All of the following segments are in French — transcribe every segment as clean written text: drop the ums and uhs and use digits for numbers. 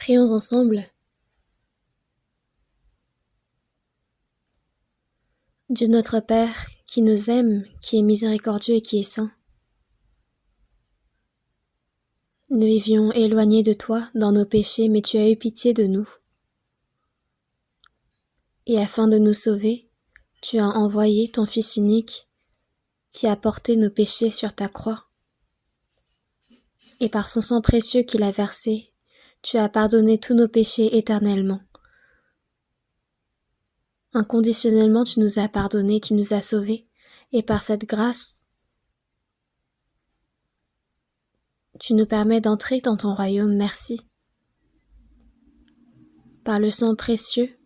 Prions ensemble. Dieu notre Père, qui nous aime, qui est miséricordieux et qui est saint, nous vivions éloignés de toi dans nos péchés, mais tu as eu pitié de nous. Et afin de nous sauver, tu as envoyé ton Fils unique qui a porté nos péchés sur ta croix. Et par son sang précieux qu'il a versé, tu as pardonné tous nos péchés éternellement. Inconditionnellement, tu nous as pardonnés, tu nous as sauvés, et par cette grâce, tu nous permets d'entrer dans ton royaume. Merci. Par le sang précieux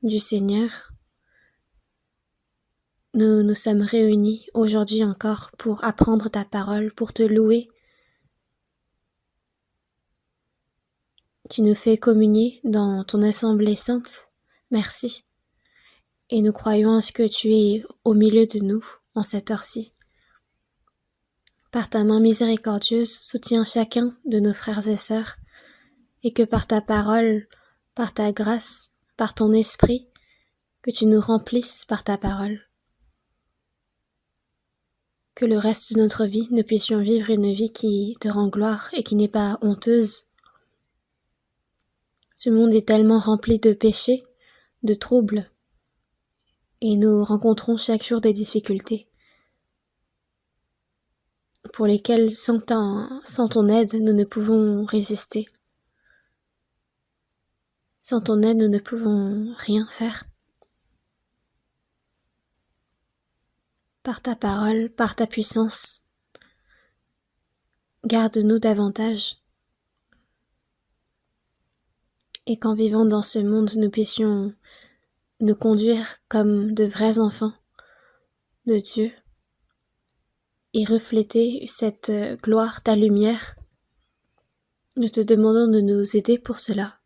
du Seigneur, nous nous sommes réunis aujourd'hui encore pour apprendre ta parole, pour te louer. Tu nous fais communier dans ton assemblée sainte. Merci. Et nous croyons en ce que tu es au milieu de nous en cette heure-ci. Par ta main miséricordieuse, soutiens chacun de nos frères et sœurs, et que par ta parole, par ta grâce, par ton esprit, que tu nous remplisses par ta parole. Que le reste de notre vie, nous puissions vivre une vie qui te rend gloire et qui n'est pas honteuse. Ce monde est tellement rempli de péchés, de troubles, et nous rencontrons chaque jour des difficultés pour lesquelles sans ton aide, nous ne pouvons résister. Sans ton aide, nous ne pouvons rien faire. Par ta parole, par ta puissance, garde-nous davantage. Et qu'en vivant dans ce monde, nous puissions nous conduire comme de vrais enfants de Dieu et refléter cette gloire, ta lumière. Nous te demandons de nous aider pour cela.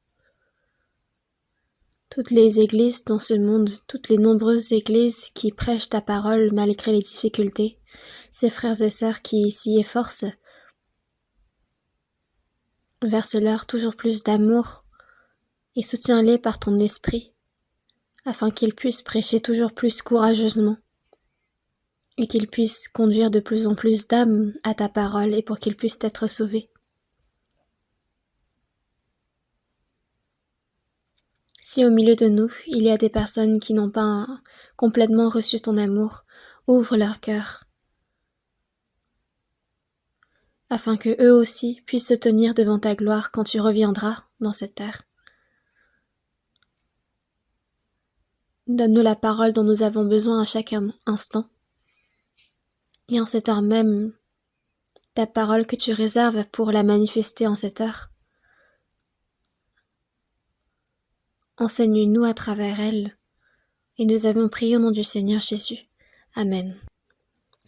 Toutes les églises dans ce monde, toutes les nombreuses églises qui prêchent ta parole malgré les difficultés, ces frères et sœurs qui s'y efforcent, verse-leur toujours plus d'amour et soutiens-les par ton esprit, afin qu'ils puissent prêcher toujours plus courageusement et qu'ils puissent conduire de plus en plus d'âmes à ta parole et pour qu'ils puissent être sauvés. Si au milieu de nous, il y a des personnes qui n'ont pas complètement reçu ton amour, ouvre leur cœur, afin que eux aussi puissent se tenir devant ta gloire quand tu reviendras dans cette terre. Donne-nous la parole dont nous avons besoin à chaque instant. Et en cette heure même, ta parole que tu réserves pour la manifester en cette heure. Enseigne-nous à travers elle, et nous avons prié au nom du Seigneur Jésus. Amen.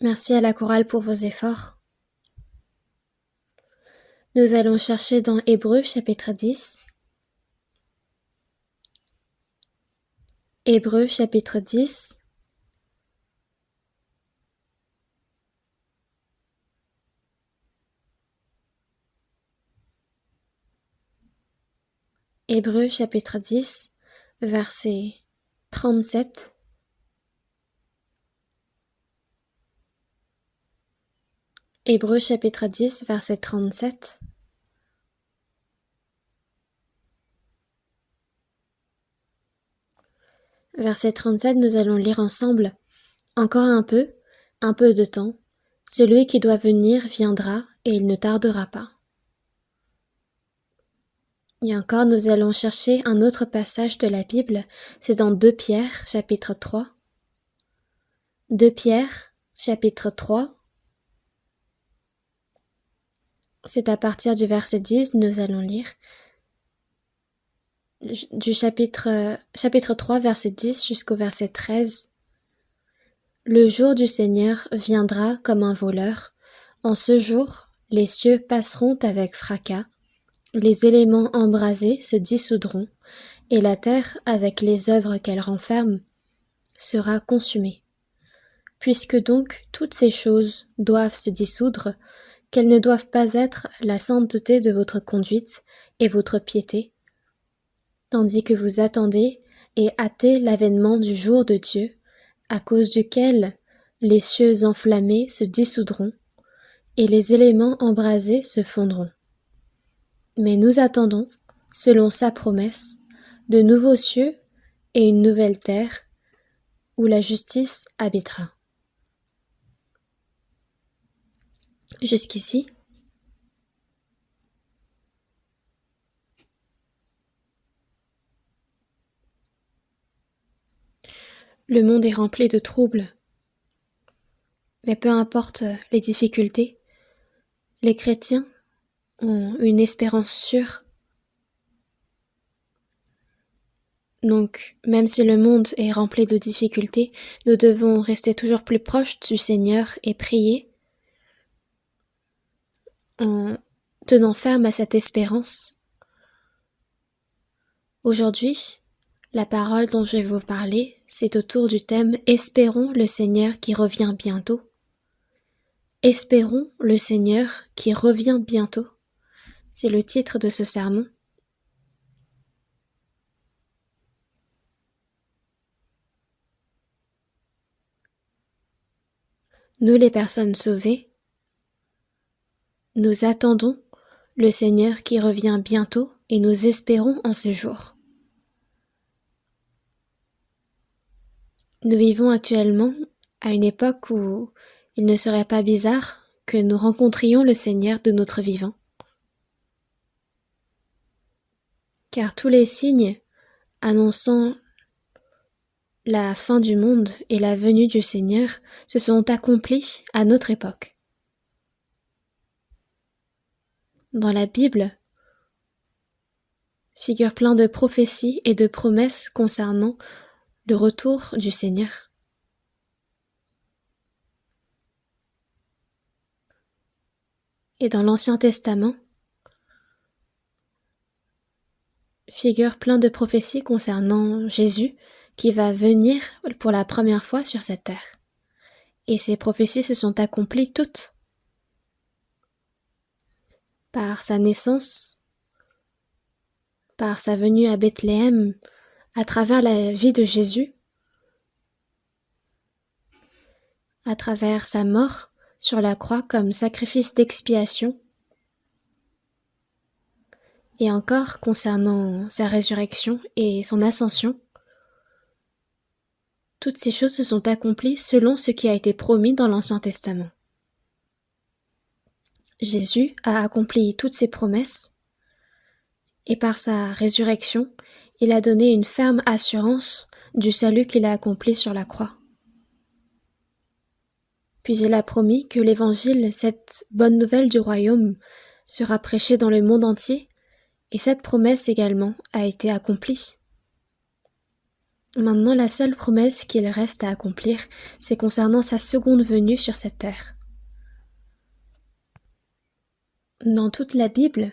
Merci à la chorale pour vos efforts. Nous allons chercher dans Hébreux chapitre 10. Hébreux chapitre 10. Hébreux chapitre 10, verset 37. Hébreux chapitre 10, verset 37. Verset 37, nous allons lire ensemble. Encore un peu de temps, celui qui doit venir viendra et il ne tardera pas. Et encore, nous allons chercher un autre passage de la Bible, c'est dans 2 Pierre, chapitre 3. 2 Pierre, chapitre 3. C'est à partir du verset 10, nous allons lire. Du chapitre 3, verset 10 jusqu'au verset 13. Le jour du Seigneur viendra comme un voleur. En ce jour, les cieux passeront avec fracas, les éléments embrasés se dissoudront, et la terre, avec les œuvres qu'elle renferme, sera consumée. Puisque donc toutes ces choses doivent se dissoudre, quelles ne doivent pas être la sainteté de votre conduite et votre piété, tandis que vous attendez et hâtez l'avènement du jour de Dieu, à cause duquel les cieux enflammés se dissoudront et les éléments embrasés se fondront. Mais nous attendons, selon sa promesse, de nouveaux cieux et une nouvelle terre où la justice habitera. Jusqu'ici, le monde est rempli de troubles. Mais peu importe les difficultés, les chrétiens ont une espérance sûre. Donc, même si le monde est rempli de difficultés, nous devons rester toujours plus proches du Seigneur et prier en tenant ferme à cette espérance. Aujourd'hui, la parole dont je vais vous parler, c'est autour du thème « Espérons le Seigneur qui revient bientôt ». Espérons le Seigneur qui revient bientôt. C'est le titre de ce sermon. Nous les personnes sauvées, nous attendons le Seigneur qui revient bientôt et nous espérons en ce jour. Nous vivons actuellement à une époque où il ne serait pas bizarre que nous rencontrions le Seigneur de notre vivant. Car tous les signes annonçant la fin du monde et la venue du Seigneur se sont accomplis à notre époque. Dans la Bible, figurent plein de prophéties et de promesses concernant le retour du Seigneur. Et dans l'Ancien Testament, figurent plein de prophéties concernant Jésus qui va venir pour la première fois sur cette terre. Et ces prophéties se sont accomplies toutes par sa naissance, par sa venue à Bethléem, à travers la vie de Jésus, à travers sa mort sur la croix comme sacrifice d'expiation, et encore concernant sa résurrection et son ascension. Toutes ces choses se sont accomplies selon ce qui a été promis dans l'Ancien Testament. Jésus a accompli toutes ses promesses, et par sa résurrection, il a donné une ferme assurance du salut qu'il a accompli sur la croix. Puis il a promis que l'Évangile, cette bonne nouvelle du royaume, sera prêchée dans le monde entier, et cette promesse également a été accomplie. Maintenant, la seule promesse qu'il reste à accomplir, c'est concernant sa seconde venue sur cette terre. Dans toute la Bible,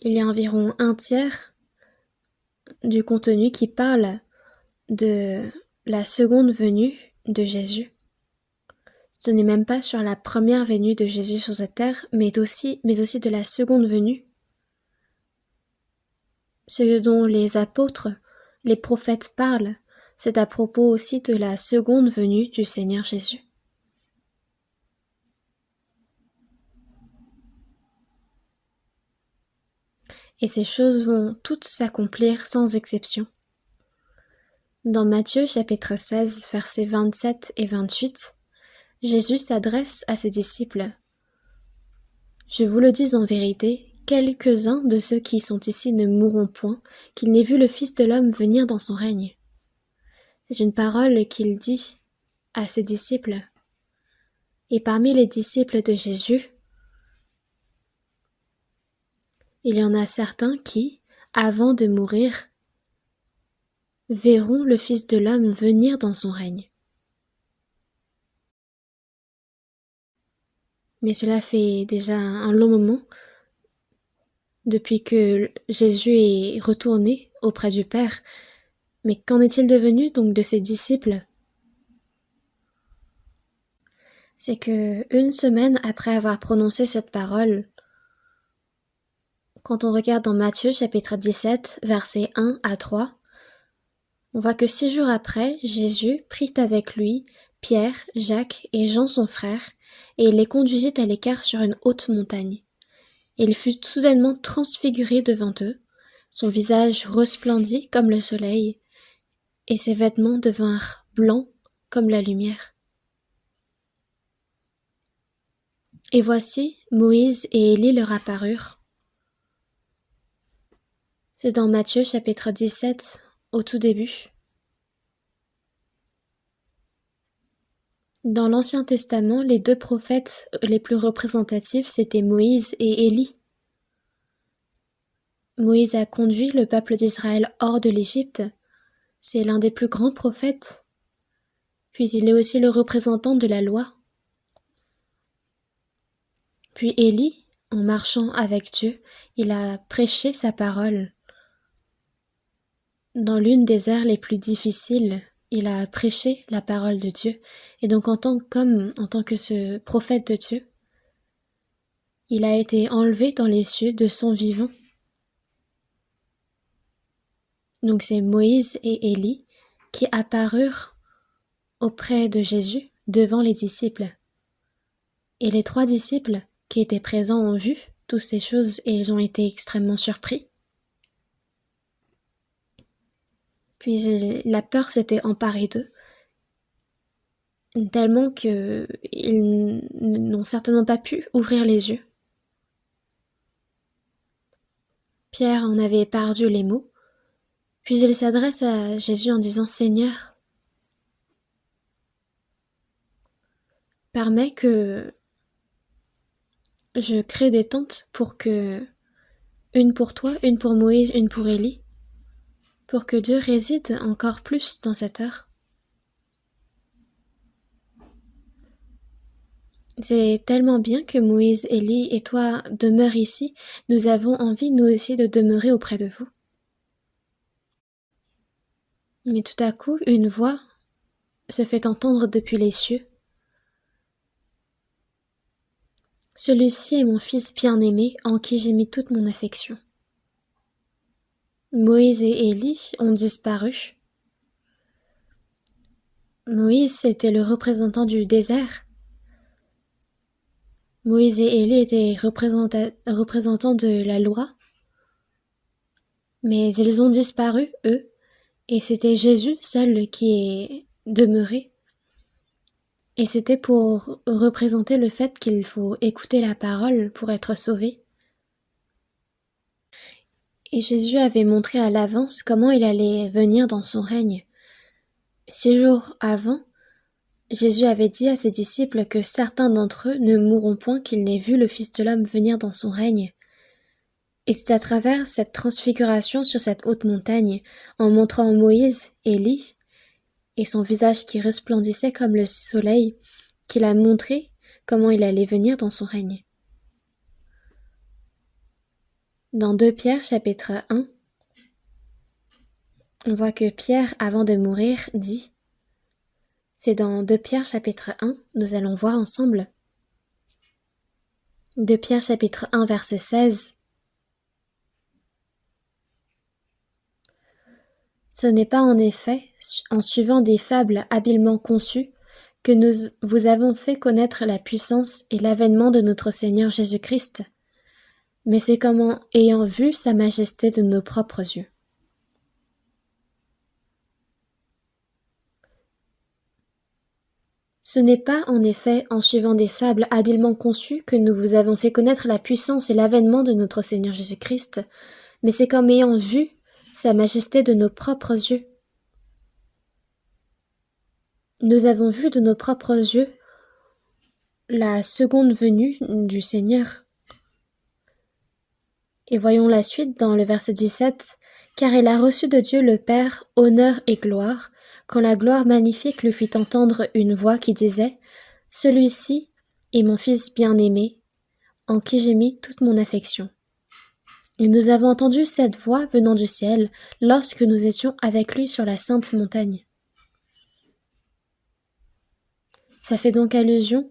il y a environ un tiers du contenu qui parle de la seconde venue de Jésus. Ce n'est même pas sur la première venue de Jésus sur cette terre, mais aussi de la seconde venue. Ce dont les apôtres, les prophètes parlent, c'est à propos aussi de la seconde venue du Seigneur Jésus. Et ces choses vont toutes s'accomplir sans exception. Dans Matthieu chapitre 16, versets 27 et 28, Jésus s'adresse à ses disciples. « Je vous le dis en vérité, quelques-uns de ceux qui sont ici ne mourront point, qu'ils n'aient vu le Fils de l'homme venir dans son règne. » C'est une parole qu'il dit à ses disciples. Et parmi les disciples de Jésus, il y en a certains qui, avant de mourir, verront le Fils de l'homme venir dans son règne. Mais cela fait déjà un long moment depuis que Jésus est retourné auprès du Père. Mais qu'en est-il devenu donc de ses disciples? C'est que une semaine après avoir prononcé cette parole quand on regarde dans Matthieu chapitre 17, versets 1 à 3, on voit que 6 jours après, Jésus prit avec lui Pierre, Jacques et Jean son frère, et il les conduisit à l'écart sur une haute montagne. Il fut soudainement transfiguré devant eux, son visage resplendit comme le soleil, et ses vêtements devinrent blancs comme la lumière. Et voici, Moïse et Élie leur apparurent. C'est dans Matthieu chapitre 17, au tout début. Dans l'Ancien Testament, les 2 prophètes les plus représentatifs, c'étaient Moïse et Élie. Moïse a conduit le peuple d'Israël hors de l'Égypte. C'est l'un des plus grands prophètes. Puis il est aussi le représentant de la loi. Puis Élie, en marchant avec Dieu, il a prêché sa parole. Dans l'une des heures les plus difficiles, il a prêché la parole de Dieu. Et donc en tant que ce prophète de Dieu, il a été enlevé dans les cieux de son vivant. Donc c'est Moïse et Élie qui apparurent auprès de Jésus devant les disciples. Et les 3 disciples qui étaient présents ont vu toutes ces choses et ils ont été extrêmement surpris. Puis la peur s'était emparée d'eux, tellement qu'ils n'ont certainement pas pu ouvrir les yeux. Pierre en avait perdu les mots, puis il s'adresse à Jésus en disant « Seigneur, permets que je crée des tentes pour que, une pour toi, une pour Moïse, une pour Élie, pour que Dieu réside encore plus dans cette heure. » C'est tellement bien que Moïse, Élie et toi demeurent ici, nous avons envie nous aussi de demeurer auprès de vous. Mais tout à coup, une voix se fait entendre depuis les cieux. Celui-ci est mon fils bien-aimé, en qui j'ai mis toute mon affection. Moïse et Élie ont disparu. Moïse était le représentant du désert. Moïse et Élie étaient représentants de la loi. Mais ils ont disparu, eux, et c'était Jésus seul qui est demeuré. Et c'était pour représenter le fait qu'il faut écouter la parole pour être sauvé. Et Jésus avait montré à l'avance comment il allait venir dans son règne. 6 jours avant, Jésus avait dit à ses disciples que certains d'entre eux ne mourront point qu'ils n'aient vu le Fils de l'homme venir dans son règne. Et c'est à travers cette transfiguration sur cette haute montagne, en montrant Moïse, Élie, et son visage qui resplendissait comme le soleil, qu'il a montré comment il allait venir dans son règne. Dans 2 Pierre chapitre 1, on voit que Pierre, avant de mourir, dit, c'est dans 2 Pierre chapitre 1, nous allons voir ensemble. 2 Pierre chapitre 1 verset 16. Ce n'est pas en effet en suivant des fables habilement conçues que nous vous avons fait connaître la puissance et l'avènement de notre Seigneur Jésus-Christ, mais c'est comme en ayant vu sa majesté de nos propres yeux. Ce n'est pas en effet en suivant des fables habilement conçues que nous vous avons fait connaître la puissance et l'avènement de notre Seigneur Jésus-Christ, mais c'est comme ayant vu sa majesté de nos propres yeux. Nous avons vu de nos propres yeux la seconde venue du Seigneur. Et voyons la suite dans le verset 17. « Car il a reçu de Dieu le Père honneur et gloire, quand la gloire magnifique lui fit entendre une voix qui disait « Celui-ci est mon Fils bien-aimé, en qui j'ai mis toute mon affection. » Et nous avons entendu cette voix venant du ciel lorsque nous étions avec lui sur la sainte montagne. Ça fait donc allusion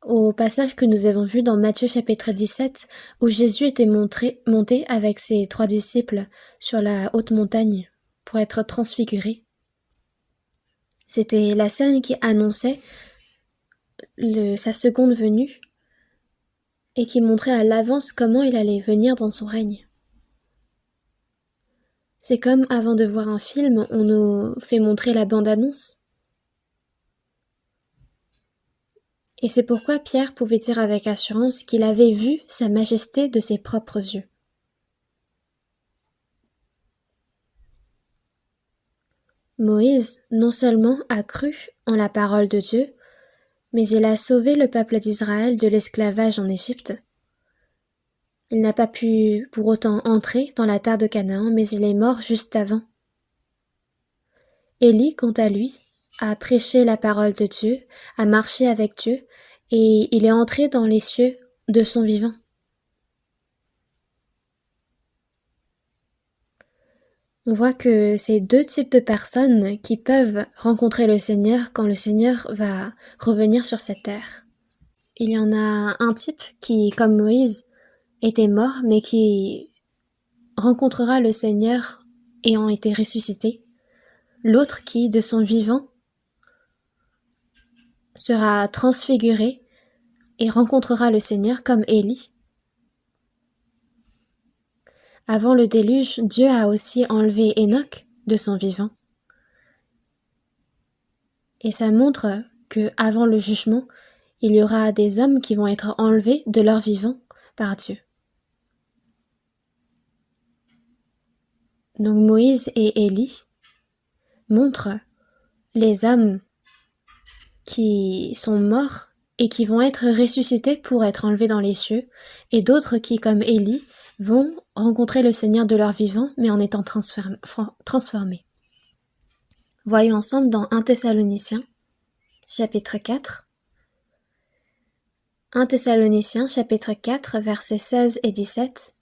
au passage que nous avons vu dans Matthieu chapitre 17, où Jésus était monté avec ses 3 disciples sur la haute montagne pour être transfiguré. C'était la scène qui annonçait sa seconde venue et qui montrait à l'avance comment il allait venir dans son règne. C'est comme avant de voir un film, on nous fait montrer la bande-annonce. Et c'est pourquoi Pierre pouvait dire avec assurance qu'il avait vu sa majesté de ses propres yeux. Moïse non seulement a cru en la parole de Dieu, mais il a sauvé le peuple d'Israël de l'esclavage en Égypte. Il n'a pas pu pour autant entrer dans la terre de Canaan, mais il est mort juste avant. Élie, quant à lui, a prêché la parole de Dieu, a marché avec Dieu, et il est entré dans les cieux de son vivant. On voit que c'est 2 types de personnes qui peuvent rencontrer le Seigneur quand le Seigneur va revenir sur cette terre. Il y en a un type qui, comme Moïse, était mort, mais qui rencontrera le Seigneur ayant été ressuscité. L'autre qui, de son vivant, sera transfiguré et rencontrera le Seigneur comme Élie. Avant le déluge, Dieu a aussi enlevé Enoch de son vivant. Et ça montre que avant le jugement, il y aura des hommes qui vont être enlevés de leur vivant par Dieu. Donc Moïse et Élie montrent les hommes qui sont morts et qui vont être ressuscités pour être enlevés dans les cieux, et d'autres qui, comme Élie, vont rencontrer le Seigneur de leur vivant, mais en étant transformés. Voyons ensemble dans 1 Thessaloniciens, chapitre 4. 1 Thessaloniciens, chapitre 4, versets 16 et 17.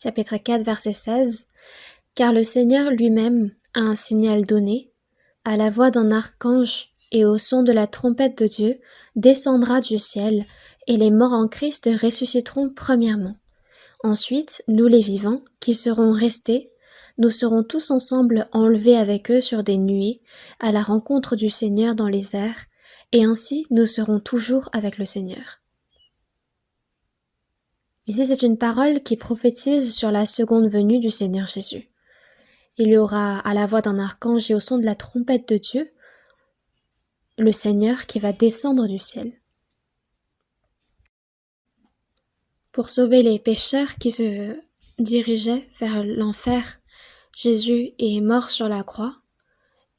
Chapitre 4, verset 16. « Car le Seigneur lui-même a un signal donné, à la voix d'un archange et au son de la trompette de Dieu, descendra du ciel, et les morts en Christ ressusciteront premièrement. Ensuite, nous les vivants, qui serons restés, nous serons tous ensemble enlevés avec eux sur des nuées, à la rencontre du Seigneur dans les airs, et ainsi nous serons toujours avec le Seigneur. » Ici, c'est une parole qui prophétise sur la seconde venue du Seigneur Jésus. Il y aura, à la voix d'un archange et au son de la trompette de Dieu, le Seigneur qui va descendre du ciel. Pour sauver les pécheurs qui se dirigeaient vers l'enfer, Jésus est mort sur la croix,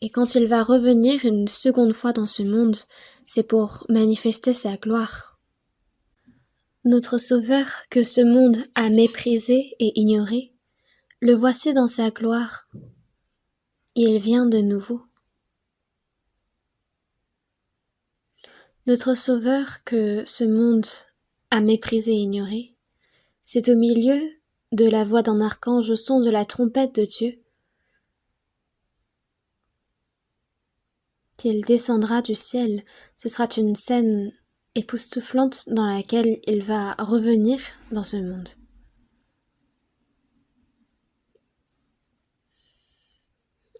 et quand il va revenir une seconde fois dans ce monde, c'est pour manifester sa gloire. Notre Sauveur que ce monde a méprisé et ignoré, le voici dans sa gloire. Il vient de nouveau. Notre Sauveur que ce monde a méprisé et ignoré, c'est au milieu de la voix d'un archange au son de la trompette de Dieu qu'il descendra du ciel. Ce sera une scène époustouflante dans laquelle il va revenir dans ce monde.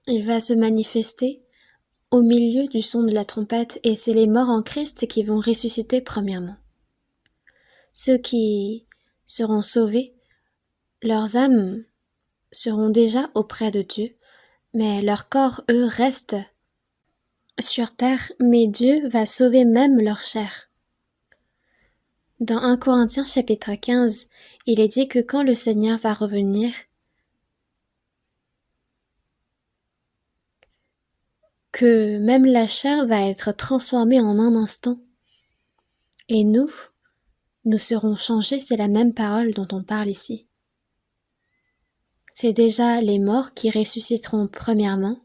Il va se manifester au milieu du son de la trompette, et c'est les morts en Christ qui vont ressusciter premièrement. Ceux qui seront sauvés, leurs âmes seront déjà auprès de Dieu, mais leurs corps, eux, restent sur terre, mais Dieu va sauver même leur chair. Dans 1 Corinthiens chapitre 15, il est dit que quand le Seigneur va revenir, que même la chair va être transformée en un instant. Et nous serons changés, c'est la même parole dont on parle ici. C'est déjà les morts qui ressusciteront premièrement,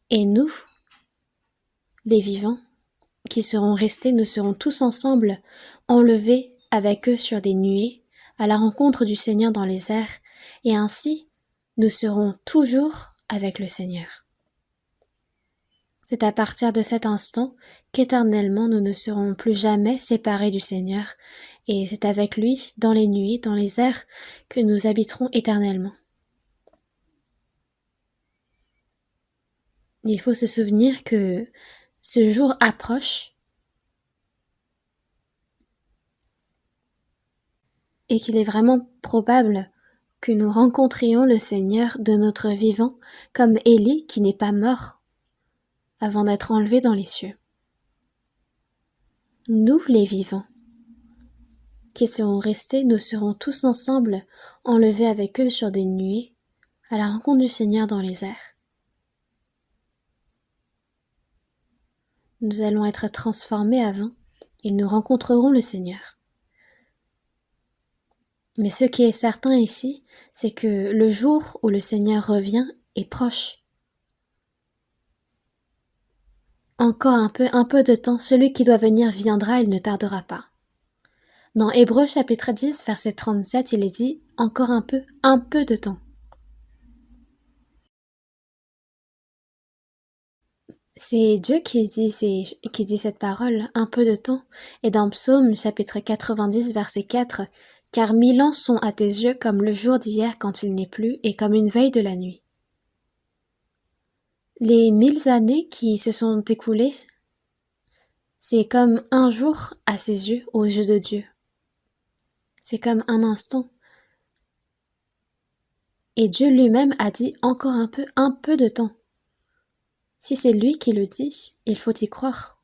et nous, les vivants, qui seront restés, nous serons tous ensemble enlevés avec eux sur des nuées, à la rencontre du Seigneur dans les airs, et ainsi nous serons toujours avec le Seigneur. C'est à partir de cet instant qu'éternellement nous ne serons plus jamais séparés du Seigneur, et c'est avec lui, dans les nuées, dans les airs, que nous habiterons éternellement. Il faut se souvenir que ce jour approche et qu'il est vraiment probable que nous rencontrions le Seigneur de notre vivant, comme Élie qui n'est pas mort avant d'être enlevé dans les cieux. Nous, les vivants, qui seront restés, nous serons tous ensemble enlevés avec eux sur des nuées, à la rencontre du Seigneur dans les airs. Nous allons être transformés avant et nous rencontrerons le Seigneur. Mais ce qui est certain ici, c'est que le jour où le Seigneur revient est proche. Encore un peu de temps, celui qui doit venir viendra, il ne tardera pas. Dans Hébreux chapitre 10, verset 37, il est dit « Encore un peu de temps ». C'est Dieu qui dit cette parole, un peu de temps. Et dans Psaume chapitre 90, verset 4, « Car 1000 ans sont à tes yeux comme le jour d'hier quand il n'est plus, et comme une veille de la nuit. » Les 1000 années qui se sont écoulées, c'est comme un jour à ses yeux, aux yeux de Dieu. C'est comme un instant. Et Dieu lui-même a dit encore un peu de temps. Si c'est lui qui le dit, il faut y croire.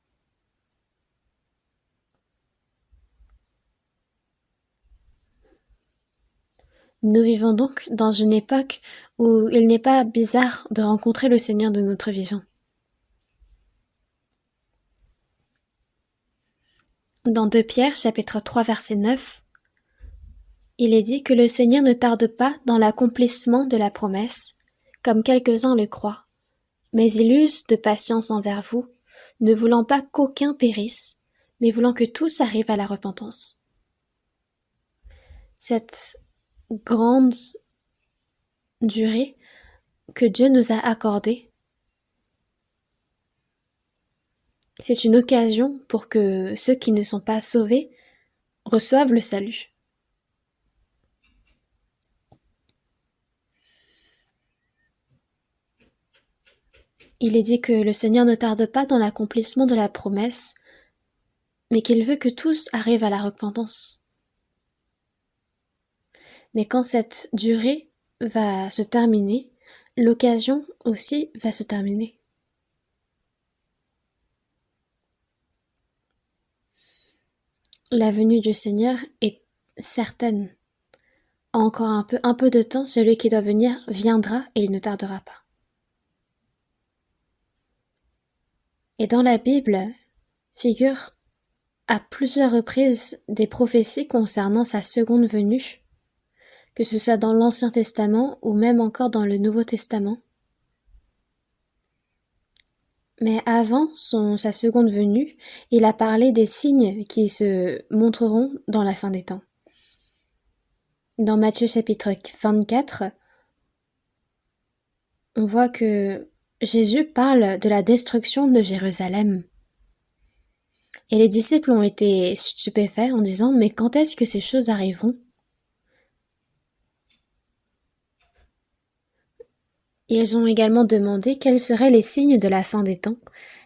Nous vivons donc dans une époque où il n'est pas bizarre de rencontrer le Seigneur de notre vivant. Dans 2 Pierre, chapitre 3, verset 9, il est dit que le Seigneur ne tarde pas dans l'accomplissement de la promesse, comme quelques-uns le croient, mais il use de patience envers vous, ne voulant pas qu'aucun périsse, mais voulant que tous arrivent à la repentance. Cette grande durée que Dieu nous a accordée, c'est une occasion pour que ceux qui ne sont pas sauvés reçoivent le salut. Il est dit que le Seigneur ne tarde pas dans l'accomplissement de la promesse, mais qu'il veut que tous arrivent à la repentance. Mais quand cette durée va se terminer, l'occasion aussi va se terminer. La venue du Seigneur est certaine. Encore un peu de temps, celui qui doit venir viendra et il ne tardera pas. Et dans la Bible figurent à plusieurs reprises des prophéties concernant sa seconde venue, que ce soit dans l'Ancien Testament ou même encore dans le Nouveau Testament. Mais avant sa seconde venue, il a parlé des signes qui se montreront dans la fin des temps. Dans Matthieu chapitre 24, on voit que Jésus parle de la destruction de Jérusalem. Et les disciples ont été stupéfaits en disant « Mais quand est-ce que ces choses arriveront ?» Ils ont également demandé quels seraient les signes de la fin des temps.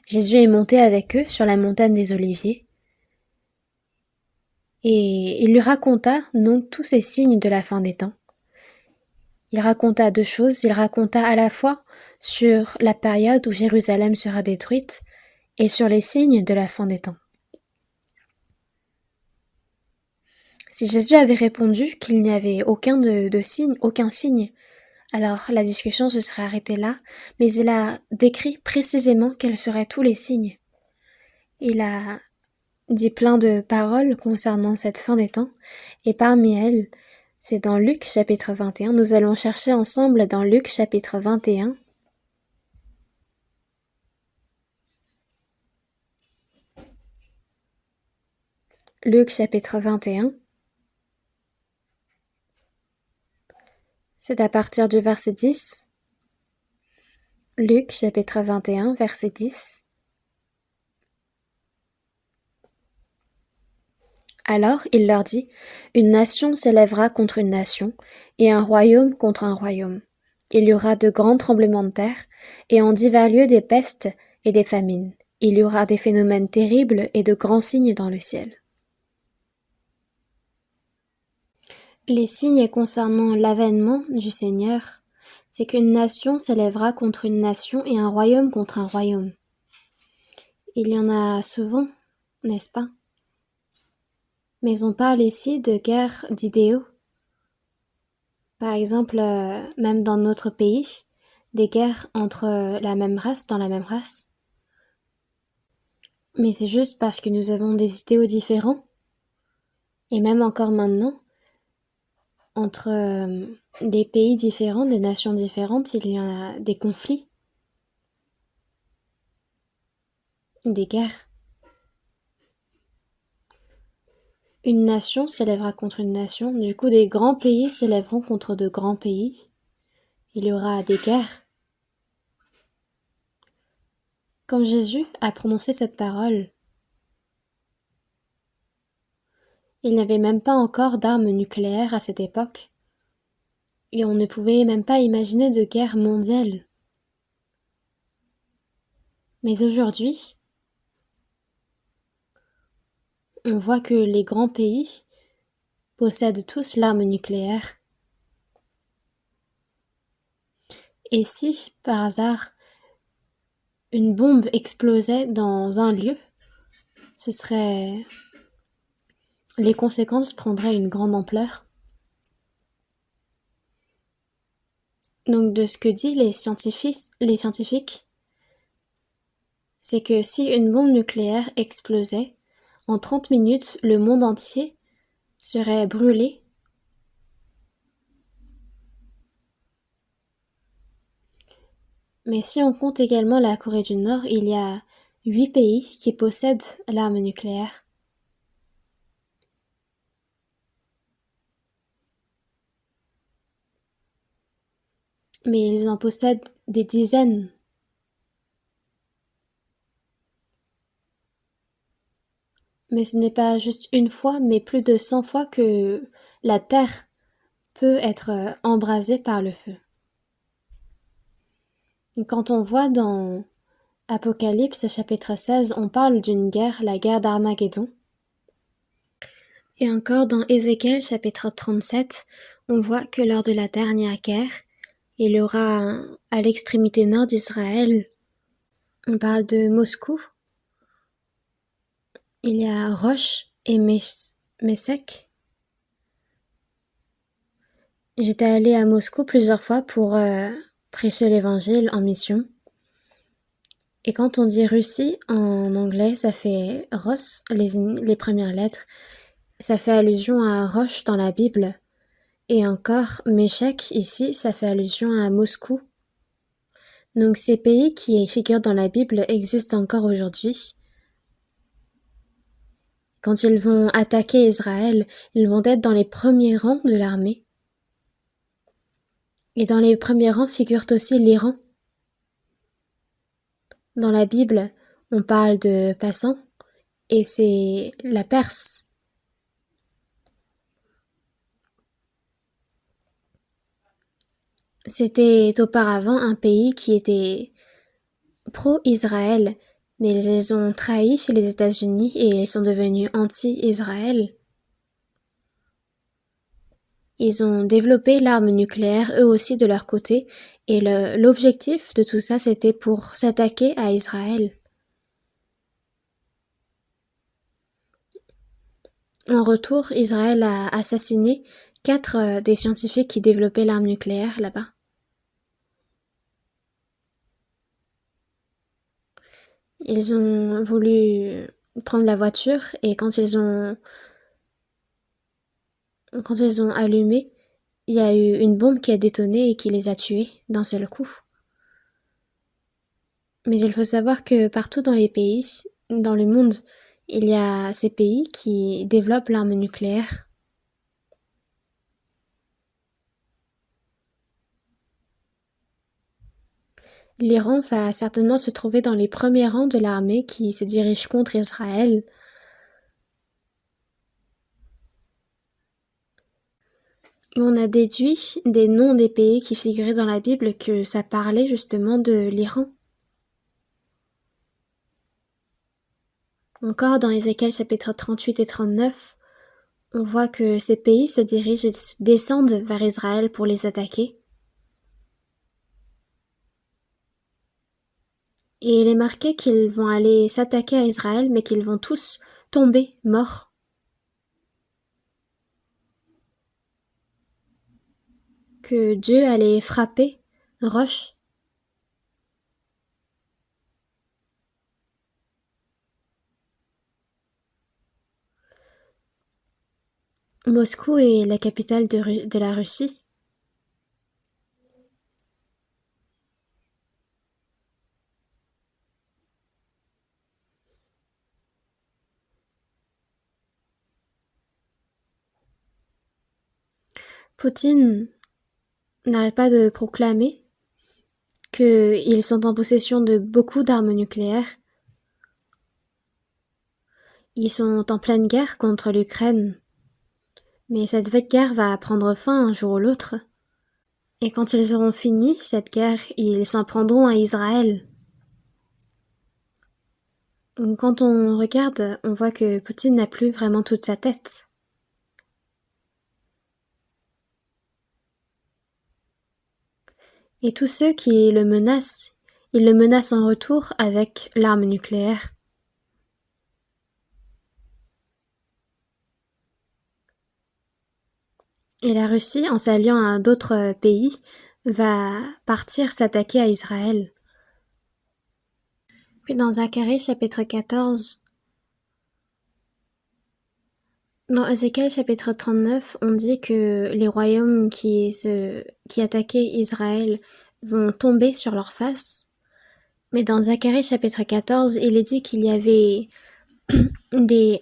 Jésus est monté avec eux sur la montagne des Oliviers. Et il lui raconta donc tous ces signes de la fin des temps. Il raconta 2 choses. Il raconta à la fois sur la période où Jérusalem sera détruite et sur les signes de la fin des temps. Si Jésus avait répondu qu'il n'y avait aucun signe, alors la discussion se serait arrêtée là, mais il a décrit précisément quels seraient tous les signes. Il a dit plein de paroles concernant cette fin des temps, et parmi elles, c'est dans Luc chapitre 21, nous allons chercher ensemble dans Luc chapitre 21. Luc chapitre 21. C'est à partir du verset 10. Luc chapitre 21, verset 10. Alors il leur dit, une nation s'élèvera contre une nation, et un royaume contre un royaume. Il y aura de grands tremblements de terre, et en divers lieux des pestes et des famines. Il y aura des phénomènes terribles et de grands signes dans le ciel. Les signes concernant l'avènement du Seigneur, c'est qu'une nation s'élèvera contre une nation et un royaume contre un royaume. Il y en a souvent, n'est-ce pas? Mais on parle ici de guerre d'idéaux. Par exemple, même dans notre pays, des guerres entre la même race, dans la même race. Mais c'est juste parce que nous avons des idéaux différents. Et même encore maintenant, entre des pays différents, des nations différentes, il y a des conflits, des guerres. Une nation s'élèvera contre une nation, du coup des grands pays s'élèveront contre de grands pays. Il y aura des guerres. Quand Jésus a prononcé cette parole, il n'y avait même pas encore d'armes nucléaires à cette époque, et on ne pouvait même pas imaginer de guerre mondiale. Mais aujourd'hui, on voit que les grands pays possèdent tous l'arme nucléaire. Et si, par hasard, une bombe explosait dans un lieu, les conséquences prendraient une grande ampleur. Donc de ce que disent les scientifiques, c'est que si une bombe nucléaire explosait, en 30 minutes, le monde entier serait brûlé. Mais si on compte également la Corée du Nord, il y a 8 pays qui possèdent l'arme nucléaire. Mais ils en possèdent des dizaines. Mais ce n'est pas juste une fois, mais plus de 100 fois que la Terre peut être embrasée par le feu. Quand on voit dans Apocalypse chapitre 16, on parle d'une guerre, la guerre d'Armageddon. Et encore dans Ézéchiel chapitre 37, on voit que lors de la dernière guerre, il y aura à l'extrémité nord d'Israël, on parle de Moscou, il y a Roche et Messec. J'étais allée à Moscou plusieurs fois pour prêcher l'évangile en mission. Et quand on dit Russie en anglais, ça fait Ros, les premières lettres. Ça fait allusion à Roche dans la Bible. Et encore, Méchec, ici, ça fait allusion à Moscou. Donc ces pays qui figurent dans la Bible existent encore aujourd'hui. Quand ils vont attaquer Israël, ils vont être dans les premiers rangs de l'armée. Et dans les premiers rangs figure aussi l'Iran. Dans la Bible, on parle de passants, et c'est la Perse. C'était auparavant un pays qui était pro-Israël, mais ils ont trahi les États-Unis et ils sont devenus anti-Israël. Ils ont développé l'arme nucléaire eux aussi de leur côté, et l'objectif de tout ça c'était pour s'attaquer à Israël. En retour, Israël a assassiné 4 des scientifiques qui développaient l'arme nucléaire là-bas. Ils ont voulu prendre la voiture et quand ils ont allumé, il y a eu une bombe qui a détonné et qui les a tués d'un seul coup. Mais il faut savoir que partout dans les pays, dans le monde, il y a ces pays qui développent l'arme nucléaire. L'Iran va certainement se trouver dans les premiers rangs de l'armée qui se dirige contre Israël. Et on a déduit des noms des pays qui figuraient dans la Bible que ça parlait justement de l'Iran. Encore dans Ézéchiel chapitre 38 et 39, on voit que ces pays se dirigent et descendent vers Israël pour les attaquer. Et il est marqué qu'ils vont aller s'attaquer à Israël, mais qu'ils vont tous tomber morts. Que Dieu allait frapper roche. Moscou est la capitale de la Russie. Poutine n'arrête pas de proclamer qu'ils sont en possession de beaucoup d'armes nucléaires. Ils sont en pleine guerre contre l'Ukraine. Mais cette guerre va prendre fin un jour ou l'autre. Et quand ils auront fini cette guerre, ils s'en prendront à Israël. Quand on regarde, on voit que Poutine n'a plus vraiment toute sa tête. Et tous ceux qui le menacent, ils le menacent en retour avec l'arme nucléaire. Et la Russie, en s'alliant à d'autres pays, va partir s'attaquer à Israël. Puis dans Zacharie chapitre 14, dans Ézéchiel chapitre 39, on dit que les royaumes qui attaquaient Israël vont tomber sur leur face. Mais dans Zacharie chapitre 14, il est dit qu'il y avait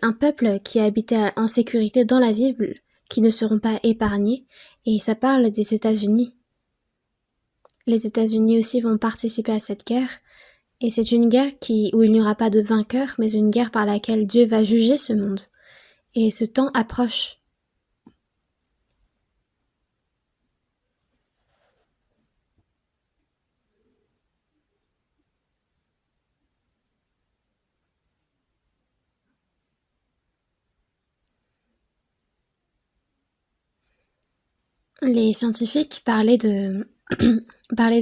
un peuple qui habitait en sécurité dans la Bible, qui ne seront pas épargnés, et ça parle des États-Unis. Les États-Unis aussi vont participer à cette guerre, et c'est une guerre où il n'y aura pas de vainqueur, mais une guerre par laquelle Dieu va juger ce monde. Et ce temps approche. Les scientifiques parlaient de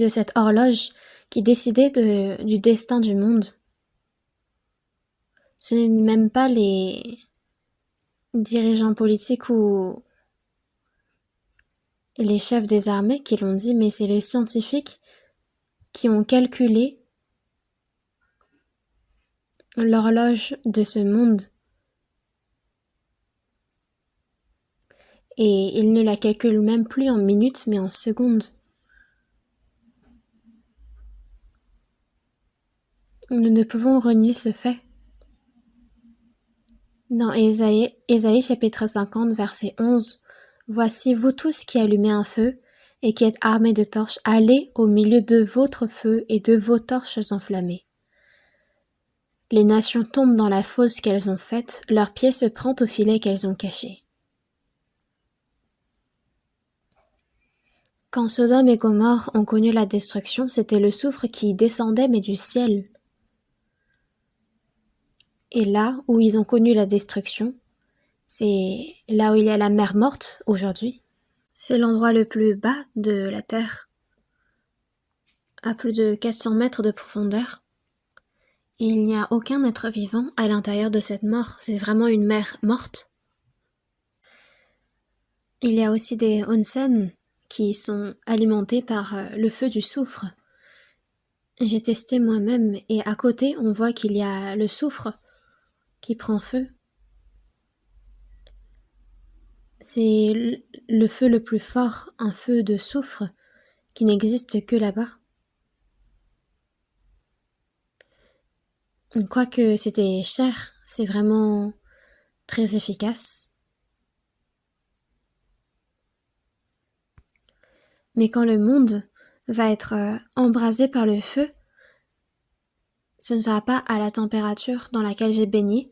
cette horloge qui décidait du destin du monde. Ce n'est même pas les dirigeants politiques ou les chefs des armées qui l'ont dit, mais c'est les scientifiques qui ont calculé l'horloge de ce monde. Et ils ne la calculent même plus en minutes, mais en secondes. Nous ne pouvons renier ce fait. Dans Ésaïe chapitre 50, verset 11, « Voici vous tous qui allumez un feu, et qui êtes armés de torches, allez au milieu de votre feu et de vos torches enflammées. Les nations tombent dans la fosse qu'elles ont faite, leurs pieds se prennent au filet qu'elles ont caché. » Quand Sodome et Gomorrhe ont connu la destruction, c'était le soufre qui descendait mais du ciel. Et là où ils ont connu la destruction, c'est là où il y a la mer morte aujourd'hui. C'est l'endroit le plus bas de la Terre, à plus de 400 mètres de profondeur. Et il n'y a aucun être vivant à l'intérieur de cette mort. C'est vraiment une mer morte. Il y a aussi des onsen qui sont alimentés par le feu du soufre. J'ai testé moi-même et à côté on voit qu'il y a le soufre qui prend feu. C'est le feu le plus fort, un feu de soufre qui n'existe que là-bas. Quoique c'était cher, c'est vraiment très efficace. Mais quand le monde va être embrasé par le feu, ce ne sera pas à la température dans laquelle j'ai baigné,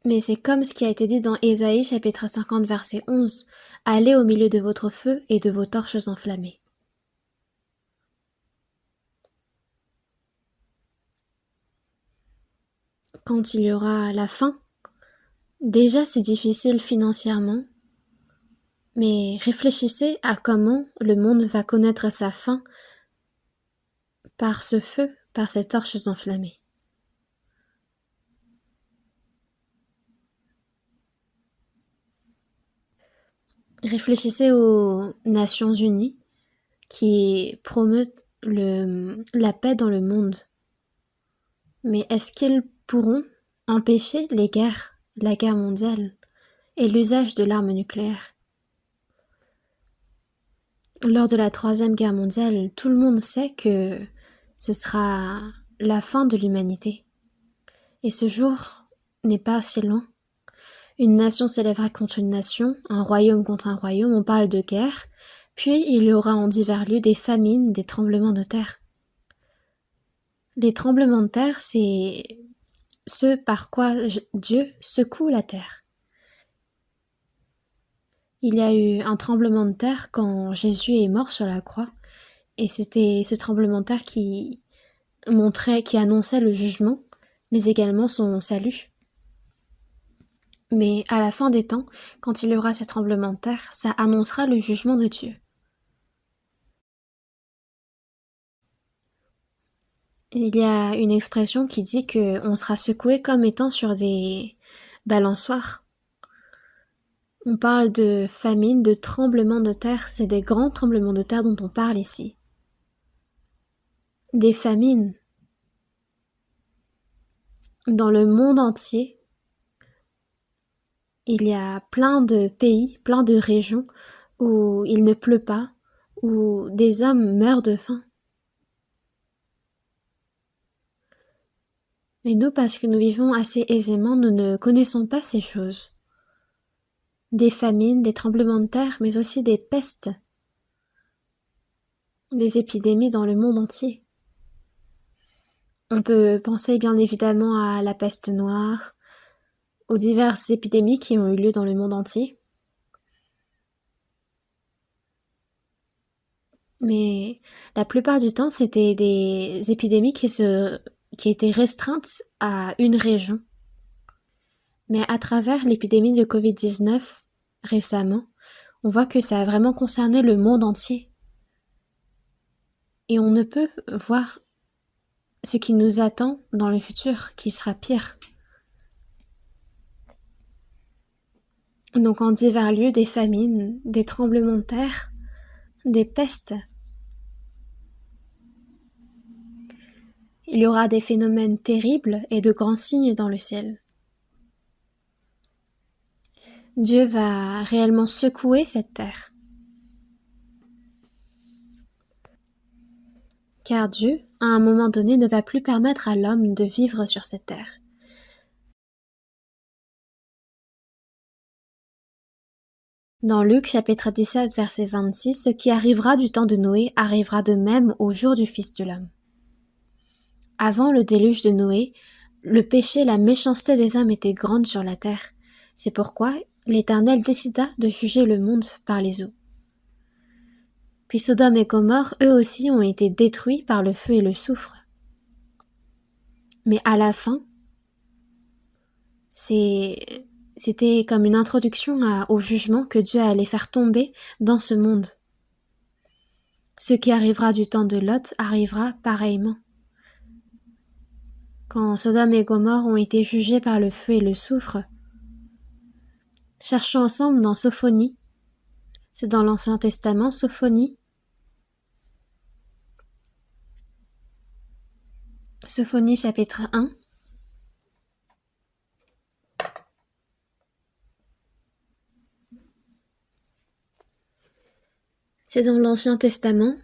mais c'est comme ce qui a été dit dans Ésaïe chapitre 50 verset 11, « Allez au milieu de votre feu et de vos torches enflammées ». Quand il y aura la faim, déjà c'est difficile financièrement, mais réfléchissez à comment le monde va connaître sa faim par ce feu, par ces torches enflammées. Réfléchissez aux Nations Unies qui promeuvent la paix dans le monde. Mais est-ce qu'ils pourront empêcher les guerres, la guerre mondiale et l'usage de l'arme nucléaire? Lors de la Troisième Guerre mondiale, tout le monde sait que ce sera la fin de l'humanité. Et ce jour n'est pas si loin. Une nation s'élèvera contre une nation, un royaume contre un royaume, on parle de guerre, puis il y aura en divers lieux des famines, des tremblements de terre. Les tremblements de terre, c'est ce par quoi Dieu secoue la terre. Il y a eu un tremblement de terre quand Jésus est mort sur la croix, et c'était ce tremblement de terre qui annonçait le jugement, mais également son salut. Mais à la fin des temps, quand il y aura ce tremblement de terre, ça annoncera le jugement de Dieu. Il y a une expression qui dit qu'on sera secoué comme étant sur des balançoires. On parle de famine, de tremblements de terre, c'est des grands tremblements de terre dont on parle ici. Des famines. Dans le monde entier, il y a plein de pays, plein de régions où il ne pleut pas, où des hommes meurent de faim. Mais nous, parce que nous vivons assez aisément, nous ne connaissons pas ces choses. Des famines, des tremblements de terre, mais aussi des pestes, des épidémies dans le monde entier. On peut penser bien évidemment à la peste noire, aux diverses épidémies qui ont eu lieu dans le monde entier. Mais la plupart du temps, c'était des épidémies qui étaient restreintes à une région. Mais à travers l'épidémie de Covid-19, récemment, on voit que ça a vraiment concerné le monde entier. Et on ne peut voir ce qui nous attend dans le futur, qui sera pire. Donc en divers lieux, des famines, des tremblements de terre, des pestes. Il y aura des phénomènes terribles et de grands signes dans le ciel. Dieu va réellement secouer cette terre. Car Dieu, à un moment donné, ne va plus permettre à l'homme de vivre sur cette terre. Dans Luc chapitre 17 verset 26, ce qui arrivera du temps de Noé arrivera de même au jour du Fils de l'homme. Avant le déluge de Noé, le péché et la méchanceté des hommes étaient grandes sur la terre. C'est pourquoi l'Éternel décida de juger le monde par les eaux. Puis Sodome et Gomorrhe, eux aussi, ont été détruits par le feu et le soufre. Mais à la fin, c'était comme une introduction au jugement que Dieu allait faire tomber dans ce monde. Ce qui arrivera du temps de Lot arrivera pareillement. Quand Sodome et Gomorrhe ont été jugés par le feu et le soufre, cherchons ensemble dans Sophonie. C'est dans l'Ancien Testament, Sophonie. Sophonie chapitre 1. C'est dans l'Ancien Testament.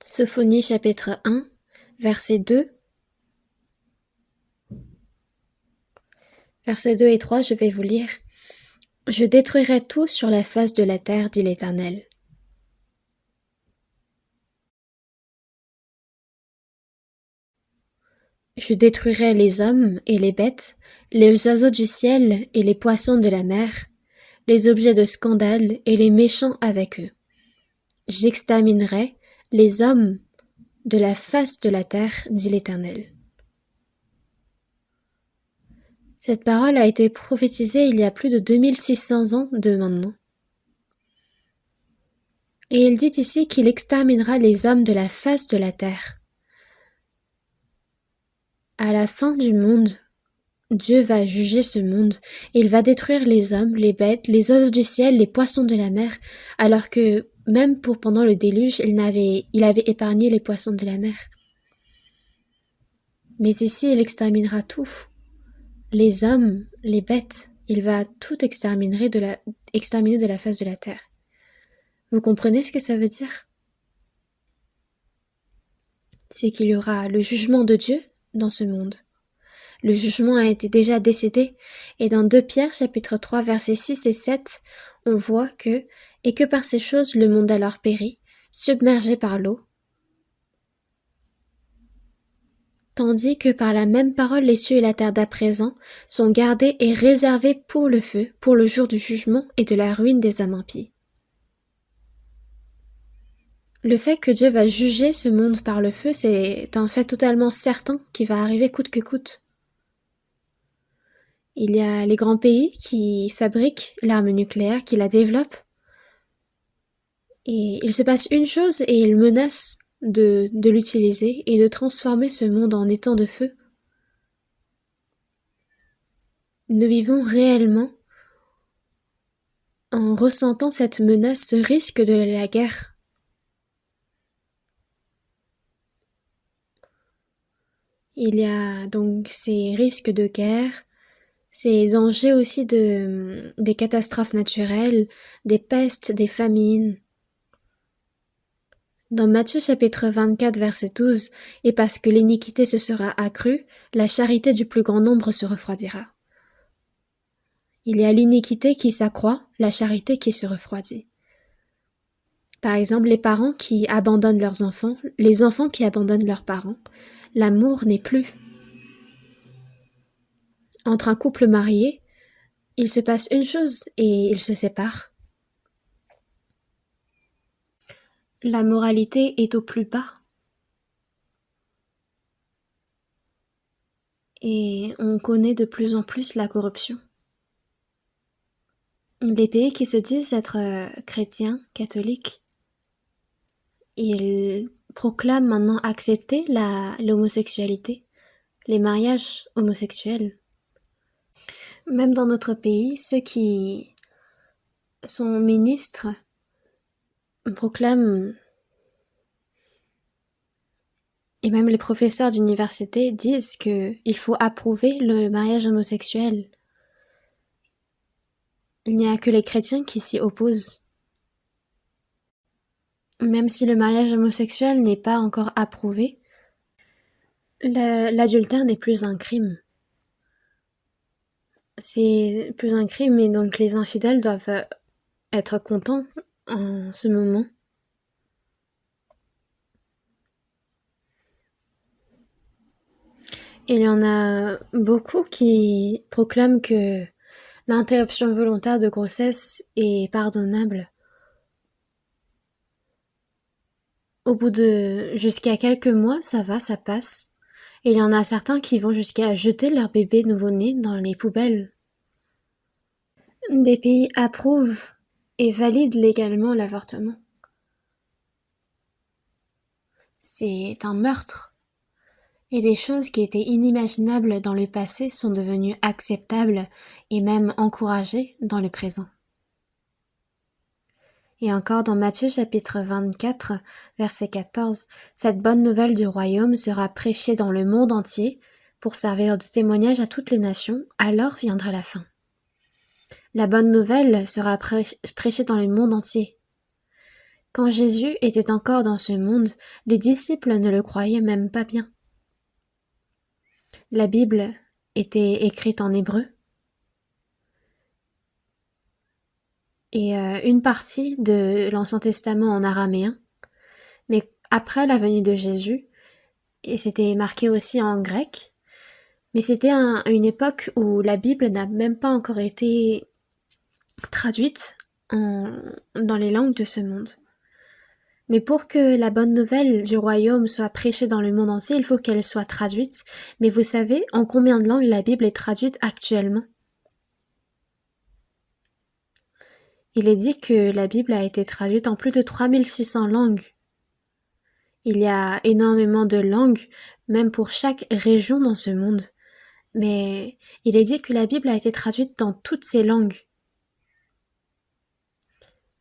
Sophonie chapitre 1, verset 2. Versets 2 et 3, je vais vous lire. « Je détruirai tout sur la face de la terre, dit l'Éternel. Je détruirai les hommes et les bêtes, les oiseaux du ciel et les poissons de la mer, les objets de scandale et les méchants avec eux. J'exterminerai les hommes de la face de la terre, dit l'Éternel. Cette parole a été prophétisée il y a plus de 2600 ans de maintenant. Et il dit ici qu'il exterminera les hommes de la face de la terre. À la fin du monde, Dieu va juger ce monde et il va détruire les hommes, les bêtes, les oiseaux du ciel, les poissons de la mer, alors que même pendant le déluge, il avait épargné les poissons de la mer. Mais ici, il exterminera tout. Les hommes, les bêtes, il va tout exterminer de la face de la terre. Vous comprenez ce que ça veut dire? C'est qu'il y aura le jugement de Dieu dans ce monde. Le jugement a été déjà décédé, et dans 2 Pierre chapitre 3 versets 6 et 7, on voit que « Et que par ces choses le monde alors périt, submergé par l'eau, tandis que par la même parole les cieux et la terre d'à présent sont gardés et réservés pour le feu, pour le jour du jugement et de la ruine des hommes impies. » Le fait que Dieu va juger ce monde par le feu, c'est un fait totalement certain qui va arriver coûte que coûte. Il y a les grands pays qui fabriquent l'arme nucléaire, qui la développent, et il se passe une chose et ils menacent de l'utiliser et de transformer ce monde en étang de feu. Nous vivons réellement en ressentant cette menace, ce risque de la guerre. Il y a donc ces risques de guerre, ces dangers aussi des catastrophes naturelles, des pestes, des famines. Dans Matthieu chapitre 24 verset 12, « Et parce que l'iniquité se sera accrue, la charité du plus grand nombre se refroidira. » Il y a l'iniquité qui s'accroît, la charité qui se refroidit. Par exemple, les parents qui abandonnent leurs enfants, les enfants qui abandonnent leurs parents, l'amour n'est plus. Entre un couple marié, il se passe une chose et ils se séparent. La moralité est au plus bas. Et on connaît de plus en plus la corruption. Des pays qui se disent être chrétiens, catholiques, ils proclament maintenant accepter l'homosexualité, les mariages homosexuels. Même dans notre pays, ceux qui sont ministres proclament, et même les professeurs d'université disent qu'il faut approuver le mariage homosexuel. Il n'y a que les chrétiens qui s'y opposent. Même si le mariage homosexuel n'est pas encore approuvé, l'adultère n'est plus un crime. C'est plus un crime et donc les infidèles doivent être contents en ce moment. Il y en a beaucoup qui proclament que l'interruption volontaire de grossesse est pardonnable. Au bout de jusqu'à quelques mois, ça va, ça passe. Et il y en a certains qui vont jusqu'à jeter leur bébé nouveau-né dans les poubelles. Des pays approuvent et valident légalement l'avortement. C'est un meurtre. Et des choses qui étaient inimaginables dans le passé sont devenues acceptables et même encouragées dans le présent. Et encore dans Matthieu chapitre 24, verset 14, « Cette bonne nouvelle du royaume sera prêchée dans le monde entier pour servir de témoignage à toutes les nations, alors viendra la fin. » La bonne nouvelle sera prêchée dans le monde entier. Quand Jésus était encore dans ce monde, les disciples ne le croyaient même pas bien. La Bible était écrite en hébreu. Et une partie de l'Ancien Testament en araméen, mais après la venue de Jésus, et c'était marqué aussi en grec, Mais c'était une époque où la Bible n'a même pas encore été traduite dans les langues de ce monde. Mais pour que la bonne nouvelle du royaume soit prêchée dans le monde entier, il faut qu'elle soit traduite. Mais vous savez en combien de langues la Bible est traduite actuellement? Il est dit que la Bible a été traduite en plus de 3600 langues. Il y a énormément de langues, même pour chaque région dans ce monde. Mais il est dit que la Bible a été traduite dans toutes ces langues.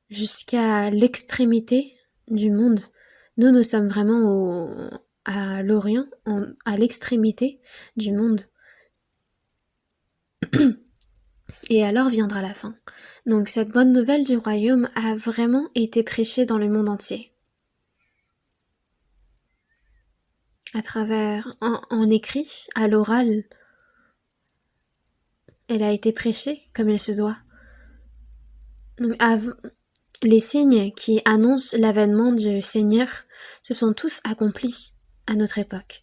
Jusqu'à l'extrémité du monde. Nous sommes vraiment à l'Orient, à l'extrémité du monde. Et alors viendra la fin. Donc cette bonne nouvelle du royaume a vraiment été prêchée dans le monde entier. À travers, en écrit, à l'oral, elle a été prêchée comme il se doit. Donc, les signes qui annoncent l'avènement du Seigneur se sont tous accomplis à notre époque.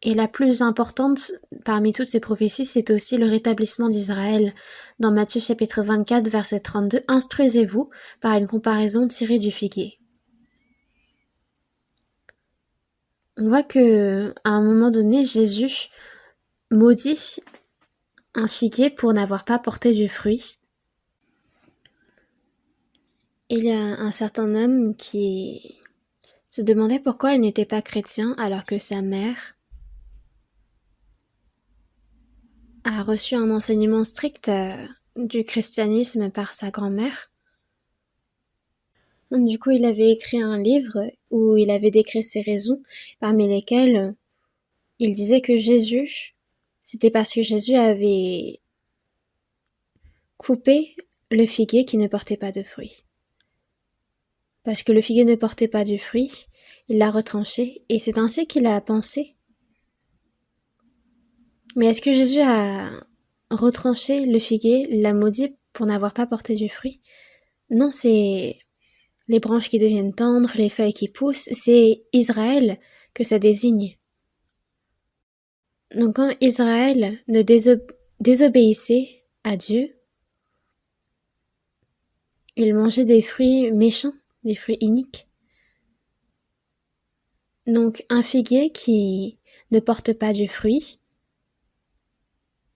Et la plus importante parmi toutes ces prophéties, c'est aussi le rétablissement d'Israël. Dans Matthieu chapitre 24, verset 32, « Instruisez-vous par une comparaison tirée du figuier. » On voit que, à un moment donné, Jésus maudit un figuier pour n'avoir pas porté du fruit. Il y a un certain homme qui se demandait pourquoi il n'était pas chrétien alors que sa mère a reçu un enseignement strict du christianisme par sa grand-mère. Du coup, il avait écrit un livre où il avait décrit ses raisons, parmi lesquelles il disait que Jésus, c'était parce que Jésus avait coupé le figuier qui ne portait pas de fruits. Parce que le figuier ne portait pas du fruit, il l'a retranché, et c'est ainsi qu'il a pensé. Mais est-ce que Jésus a retranché le figuier, l'a maudit pour n'avoir pas porté du fruit? Non, c'est les branches qui deviennent tendres, les feuilles qui poussent, c'est Israël que ça désigne. Donc quand Israël ne désobéissait à Dieu, il mangeait des fruits méchants, des fruits iniques. Donc un figuier qui ne porte pas du fruit,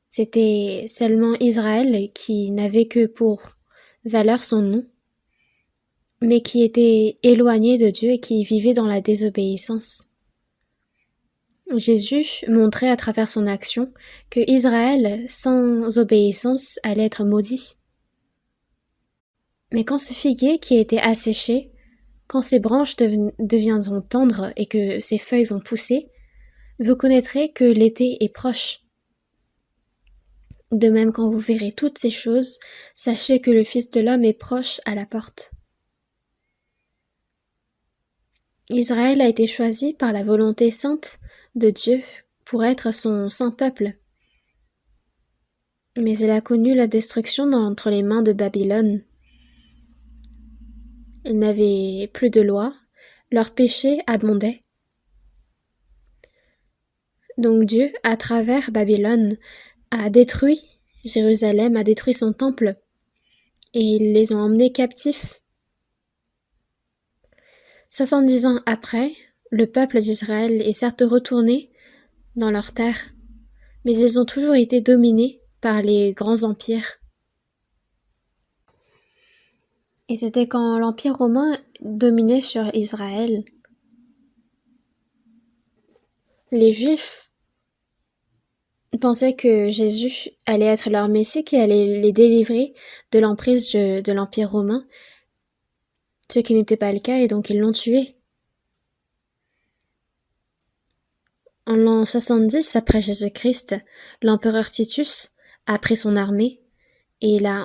c'était seulement Israël qui n'avait que pour valeur son nom, mais qui était éloigné de Dieu et qui vivait dans la désobéissance. Jésus montrait à travers son action que Israël, sans obéissance, allait être maudit. Mais quand ce figuier qui était asséché, quand ses branches deviendront tendres et que ses feuilles vont pousser, vous connaîtrez que l'été est proche. De même, quand vous verrez toutes ces choses, sachez que le Fils de l'homme est proche à la porte. Israël a été choisi par la volonté sainte de Dieu pour être son saint peuple. Mais il a connu la destruction entre les mains de Babylone. Ils n'avaient plus de loi, leur péché abondait. Donc Dieu, à travers Babylone, a détruit Jérusalem, a détruit son temple, et ils les ont emmenés captifs. 70 ans après, le peuple d'Israël est certes retourné dans leur terre, mais ils ont toujours été dominés par les grands empires. Et c'était quand l'Empire romain dominait sur Israël. Les Juifs pensaient que Jésus allait être leur Messie, qui allait les délivrer de l'emprise de l'Empire romain, ce qui n'était pas le cas, et donc ils l'ont tué. En l'an 70 après Jésus-Christ, l'empereur Titus a pris son armée et il a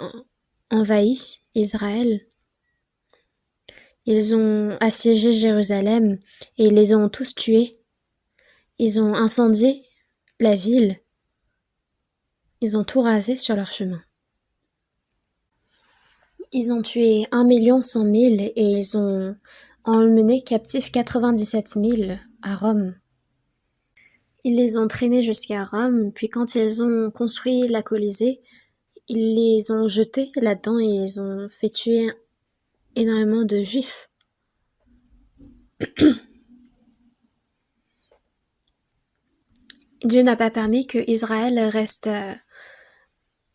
envahi Israël. Ils ont assiégé Jérusalem et ils les ont tous tués. Ils ont incendié la ville. Ils ont tout rasé sur leur chemin. Ils ont tué 1 100 000 et ils ont emmené captifs 97 000 à Rome. Ils les ont traînés jusqu'à Rome, puis quand ils ont construit la Colisée, ils les ont jetés là-dedans et ils ont fait tuer énormément de Juifs. Dieu n'a pas permis que Israël reste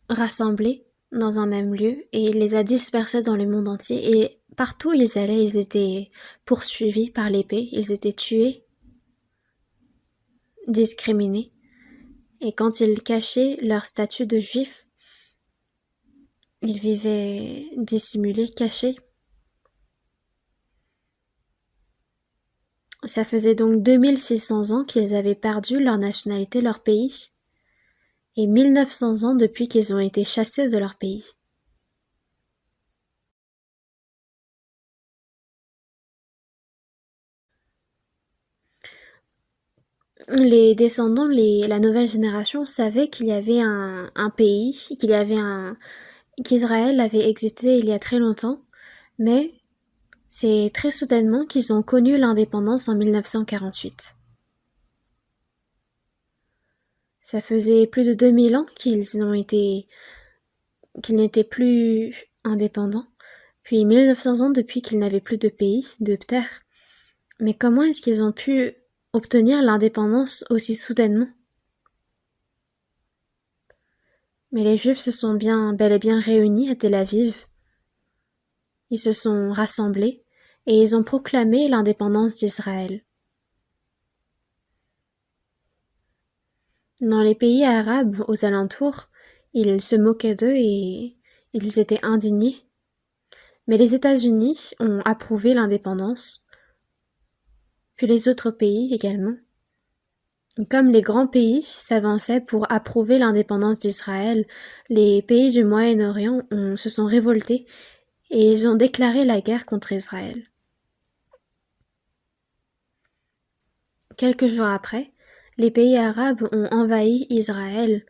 rassemblé dans un même lieu et il les a dispersés dans le monde entier et partout où ils allaient, ils étaient poursuivis par l'épée, ils étaient tués, discriminés. Et quand ils cachaient leur statut de juifs, ils vivaient dissimulés, cachés. Ça faisait donc 2600 ans qu'ils avaient perdu leur nationalité, leur pays, et 1900 ans depuis qu'ils ont été chassés de leur pays. Les descendants, la nouvelle génération savaient qu'il y avait un pays, qu'Israël avait existé il y a très longtemps, mais c'est très soudainement qu'ils ont connu l'indépendance en 1948. Ça faisait plus de 2000 ans qu'ils n'étaient plus indépendants, puis 1900 ans depuis qu'ils n'avaient plus de pays, de terre. Mais comment est-ce qu'ils ont pu obtenir l'indépendance aussi soudainement? Mais les Juifs se sont bel et bien réunis à Tel Aviv. Ils se sont rassemblés et ils ont proclamé l'indépendance d'Israël. Dans les pays arabes aux alentours, ils se moquaient d'eux et ils étaient indignés. Mais les États-Unis ont approuvé l'indépendance, puis les autres pays également. Comme les grands pays s'avançaient pour approuver l'indépendance d'Israël, les pays du Moyen-Orient se sont révoltés et ils ont déclaré la guerre contre Israël. Quelques jours après, les pays arabes ont envahi Israël,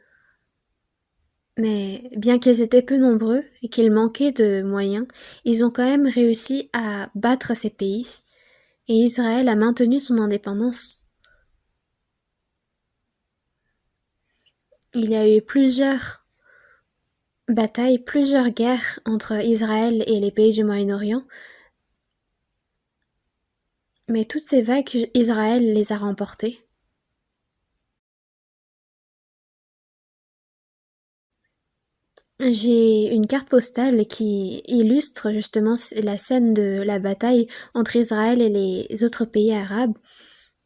mais bien qu'ils étaient peu nombreux et qu'ils manquaient de moyens, ils ont quand même réussi à battre ces pays et Israël a maintenu son indépendance. Il y a eu plusieurs batailles, plusieurs guerres entre Israël et les pays du Moyen-Orient, mais toutes ces vagues, Israël les a remportées. J'ai une carte postale qui illustre justement la scène de la bataille entre Israël et les autres pays arabes,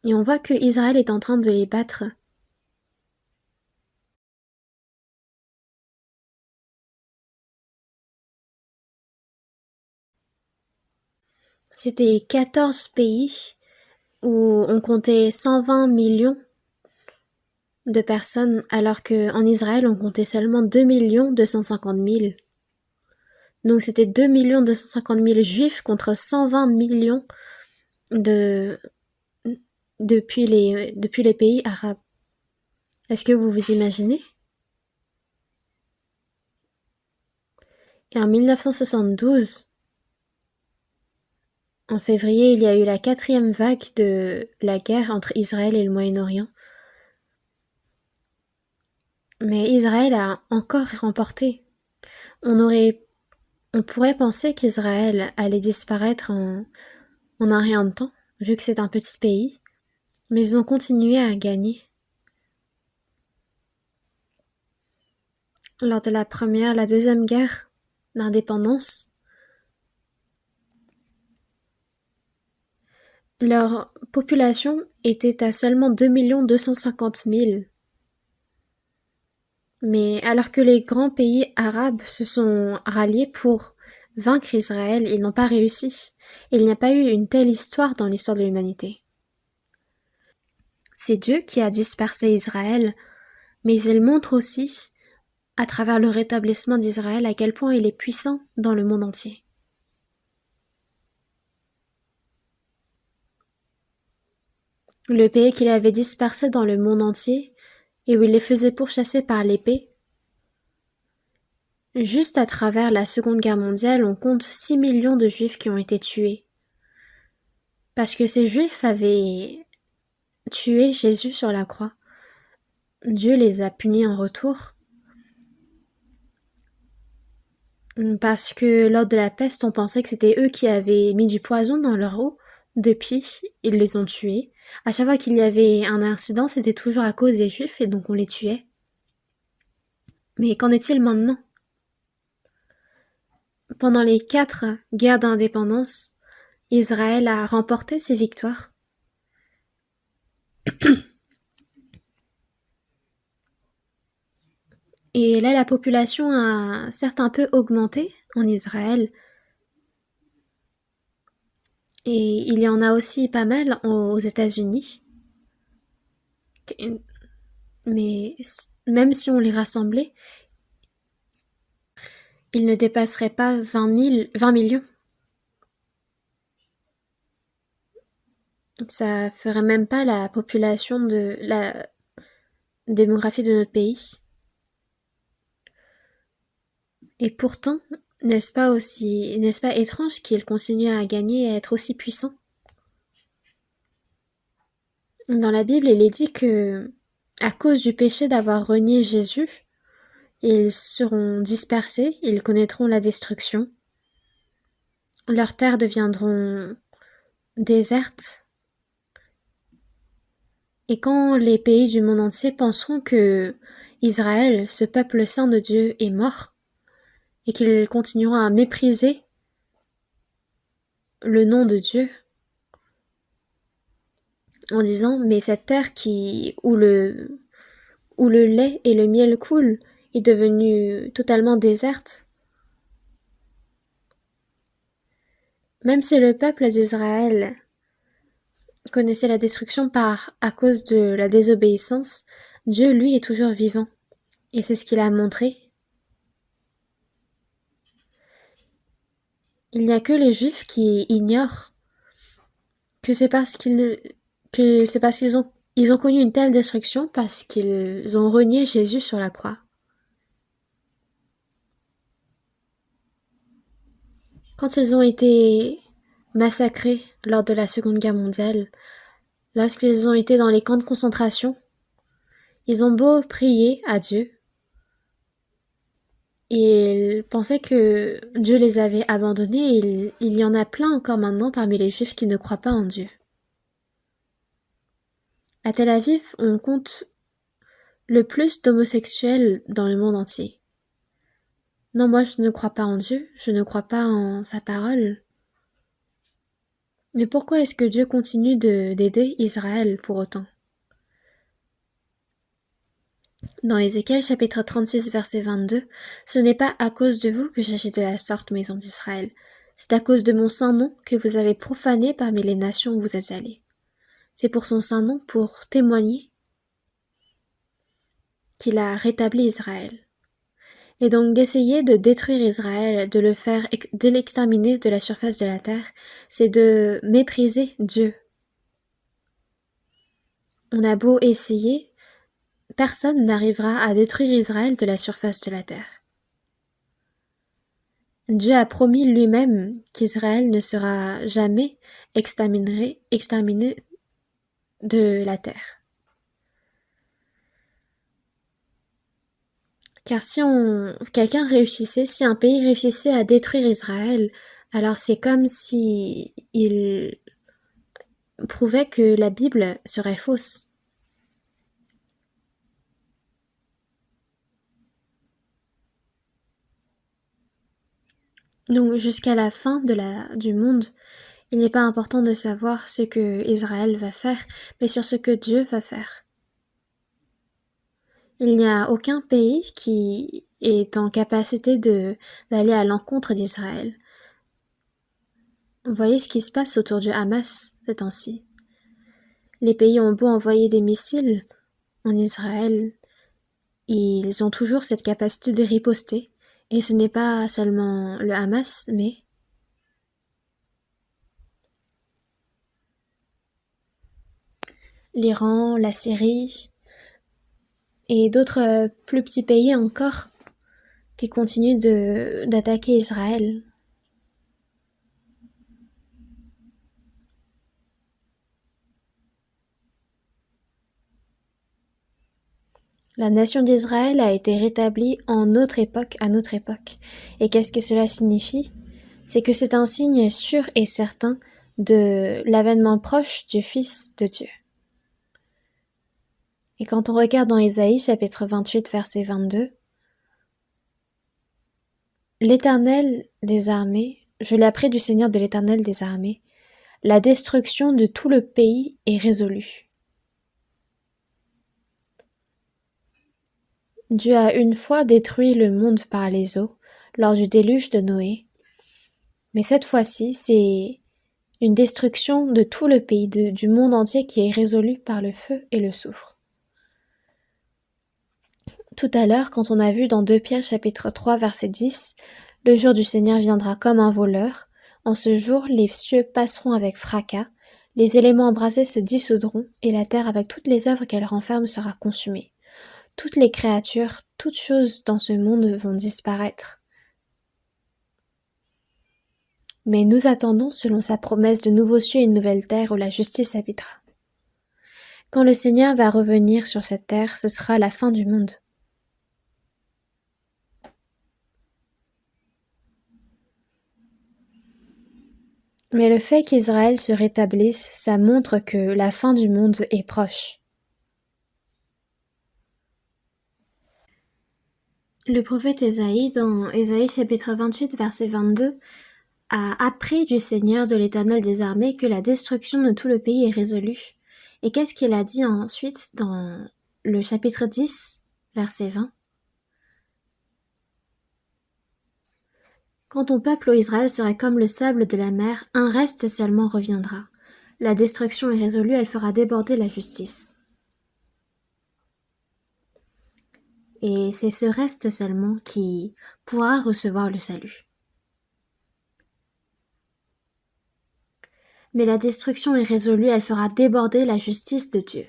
et on voit que Israël est en train de les battre. C'était 14 pays où on comptait 120 millions de personnes, alors qu'en Israël, on comptait seulement 2 250 000. Donc c'était 2 250 000 juifs contre 120 millions de, depuis les pays arabes. Est-ce que vous vous imaginez? Et en 1972, en février, il y a eu la 4e vague de la guerre entre Israël et le Moyen-Orient. Mais Israël a encore remporté. On pourrait penser qu'Israël allait disparaître en un rien de temps, vu que c'est un petit pays, mais ils ont continué à gagner. Lors de la deuxième guerre d'indépendance, leur population était à seulement 2 250 000. Mais alors que les grands pays arabes se sont ralliés pour vaincre Israël, ils n'ont pas réussi. Il n'y a pas eu une telle histoire dans l'histoire de l'humanité. C'est Dieu qui a dispersé Israël, mais il montre aussi, à travers le rétablissement d'Israël, à quel point il est puissant dans le monde entier. Le pays qu'il avait dispersé dans le monde entier, et où il les faisait pourchasser par l'épée, juste à travers la Seconde Guerre mondiale, on compte 6 millions de Juifs qui ont été tués. Parce que ces Juifs avaient tué Jésus sur la croix. Dieu les a punis en retour parce que lors de la peste, on pensait que c'était eux qui avaient mis du poison dans leur eau. Depuis, ils les ont tués. À chaque fois qu'il y avait un incident, c'était toujours à cause des Juifs et donc on les tuait. Mais qu'en est-il maintenant? Pendant les 4 guerres d'indépendance, Israël a remporté ses victoires. Et là, la population a certes un peu augmenté en Israël. Et il y en a aussi pas mal aux États-Unis. Mais même si on les rassemblait, ils ne dépasseraient pas 20 millions. Ça ferait même pas la population de la démographie de notre pays. Et pourtant, n'est-ce pas étrange qu'ils continuent à gagner et à être aussi puissants? Dans la Bible, il est dit que, à cause du péché d'avoir renié Jésus, ils seront dispersés, ils connaîtront la destruction. Leurs terres deviendront désertes. Et quand les pays du monde entier penseront que Israël, ce peuple saint de Dieu, est mort, et qu'ils continueront à mépriser le nom de Dieu, en disant mais cette terre où le lait et le miel coulent est devenue totalement déserte. Même si le peuple d'Israël connaissait la destruction à cause de la désobéissance, Dieu lui est toujours vivant. Et c'est ce qu'il a montré. Il n'y a que les Juifs qui ignorent que c'est parce qu'ils ont connu une telle destruction parce qu'ils ont renié Jésus sur la croix. Quand ils ont été massacrés lors de la Seconde Guerre mondiale, lorsqu'ils ont été dans les camps de concentration, ils ont beau prier à Dieu, et ils pensaient que Dieu les avait abandonnés, et il y en a plein encore maintenant parmi les Juifs qui ne croient pas en Dieu. À Tel Aviv, on compte le plus d'homosexuels dans le monde entier. Non, moi je ne crois pas en Dieu, je ne crois pas en sa parole. Mais pourquoi est-ce que Dieu continue d'aider Israël pour autant? Dans Ézéchiel chapitre 36 verset 22, ce n'est pas à cause de vous que j'agis de la sorte, maison d'Israël. C'est à cause de mon saint nom que vous avez profané parmi les nations où vous êtes allés. C'est pour son saint nom, pour témoigner qu'il a rétabli Israël. Et donc d'essayer de détruire Israël, de l'exterminer de la surface de la terre, c'est de mépriser Dieu. On a beau essayer, personne n'arrivera à détruire Israël de la surface de la terre. Dieu a promis lui-même qu'Israël ne sera jamais exterminé de la terre. Car si un pays réussissait à détruire Israël, alors c'est comme si il prouvait que la Bible serait fausse. Donc jusqu'à la fin du monde, il n'est pas important de savoir ce que Israël va faire, mais sur ce que Dieu va faire. Il n'y a aucun pays qui est en capacité d'aller à l'encontre d'Israël. Vous voyez ce qui se passe autour du Hamas ces temps-ci. Les pays ont beau envoyer des missiles en Israël, ils ont toujours cette capacité de riposter. Et ce n'est pas seulement le Hamas, mais l'Iran, la Syrie et d'autres plus petits pays encore qui continuent d'attaquer Israël. La nation d'Israël a été rétablie en notre époque, à notre époque. Et qu'est-ce que cela signifie? C'est que c'est un signe sûr et certain de l'avènement proche du Fils de Dieu. Et quand on regarde dans Ésaïe, chapitre 28, verset 22, l'Éternel des armées, je l'ai appris du Seigneur de l'Éternel des armées, la destruction de tout le pays est résolue. Dieu a une fois détruit le monde par les eaux, lors du déluge de Noé, mais cette fois-ci, c'est une destruction de tout le pays, du monde entier qui est résolue par le feu et le soufre. Tout à l'heure, quand on a vu dans 2 Pierre chapitre 3 verset 10, « Le jour du Seigneur viendra comme un voleur. En ce jour, les cieux passeront avec fracas, les éléments embrasés se dissoudront, et la terre avec toutes les œuvres qu'elle renferme sera consumée. Toutes les créatures, toutes choses dans ce monde vont disparaître. Mais nous attendons, selon sa promesse, de nouveaux cieux et une nouvelle terre où la justice habitera. Quand le Seigneur va revenir sur cette terre, ce sera la fin du monde. Mais le fait qu'Israël se rétablisse, ça montre que la fin du monde est proche. Le prophète Ésaïe, dans Ésaïe chapitre 28, verset 22, a appris du Seigneur de l'Éternel des armées que la destruction de tout le pays est résolue. Et qu'est-ce qu'il a dit ensuite dans le chapitre 10, verset 20? Quand ton peuple, ô Israël, serait comme le sable de la mer, un reste seulement reviendra. La destruction est résolue, elle fera déborder la justice. Et c'est ce reste seulement qui pourra recevoir le salut. Mais la destruction est résolue, elle fera déborder la justice de Dieu.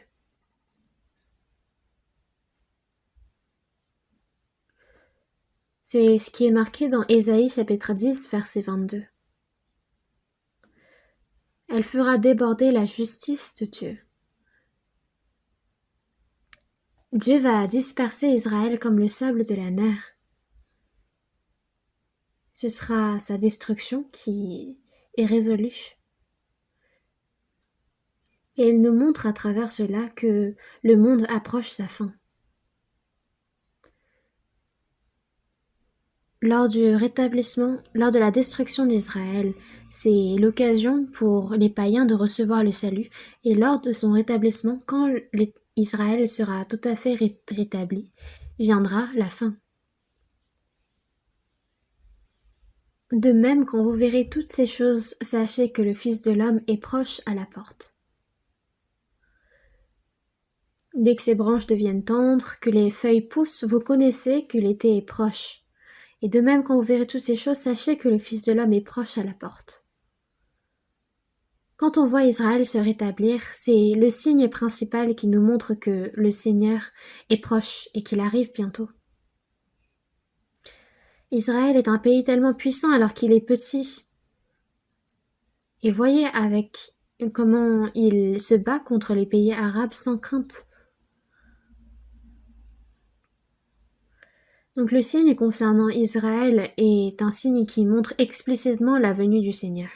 C'est ce qui est marqué dans Ésaïe chapitre 10, verset 22. Elle fera déborder la justice de Dieu. Dieu va disperser Israël comme le sable de la mer. Ce sera sa destruction qui est résolue. Et il nous montre à travers cela que le monde approche sa fin. Lors du rétablissement, lors de la destruction d'Israël, c'est l'occasion pour les païens de recevoir le salut, et lors de son rétablissement, quand Israël sera tout à fait rétabli, viendra la fin. De même, quand vous verrez toutes ces choses, sachez que le Fils de l'homme est proche à la porte. Dès que ces branches deviennent tendres, que les feuilles poussent, vous connaissez que l'été est proche. Et de même, quand vous verrez toutes ces choses, sachez que le Fils de l'homme est proche à la porte. Quand on voit Israël se rétablir, c'est le signe principal qui nous montre que le Seigneur est proche et qu'il arrive bientôt. Israël est un pays tellement puissant alors qu'il est petit. Et voyez avec comment il se bat contre les pays arabes sans crainte. Donc le signe concernant Israël est un signe qui montre explicitement la venue du Seigneur.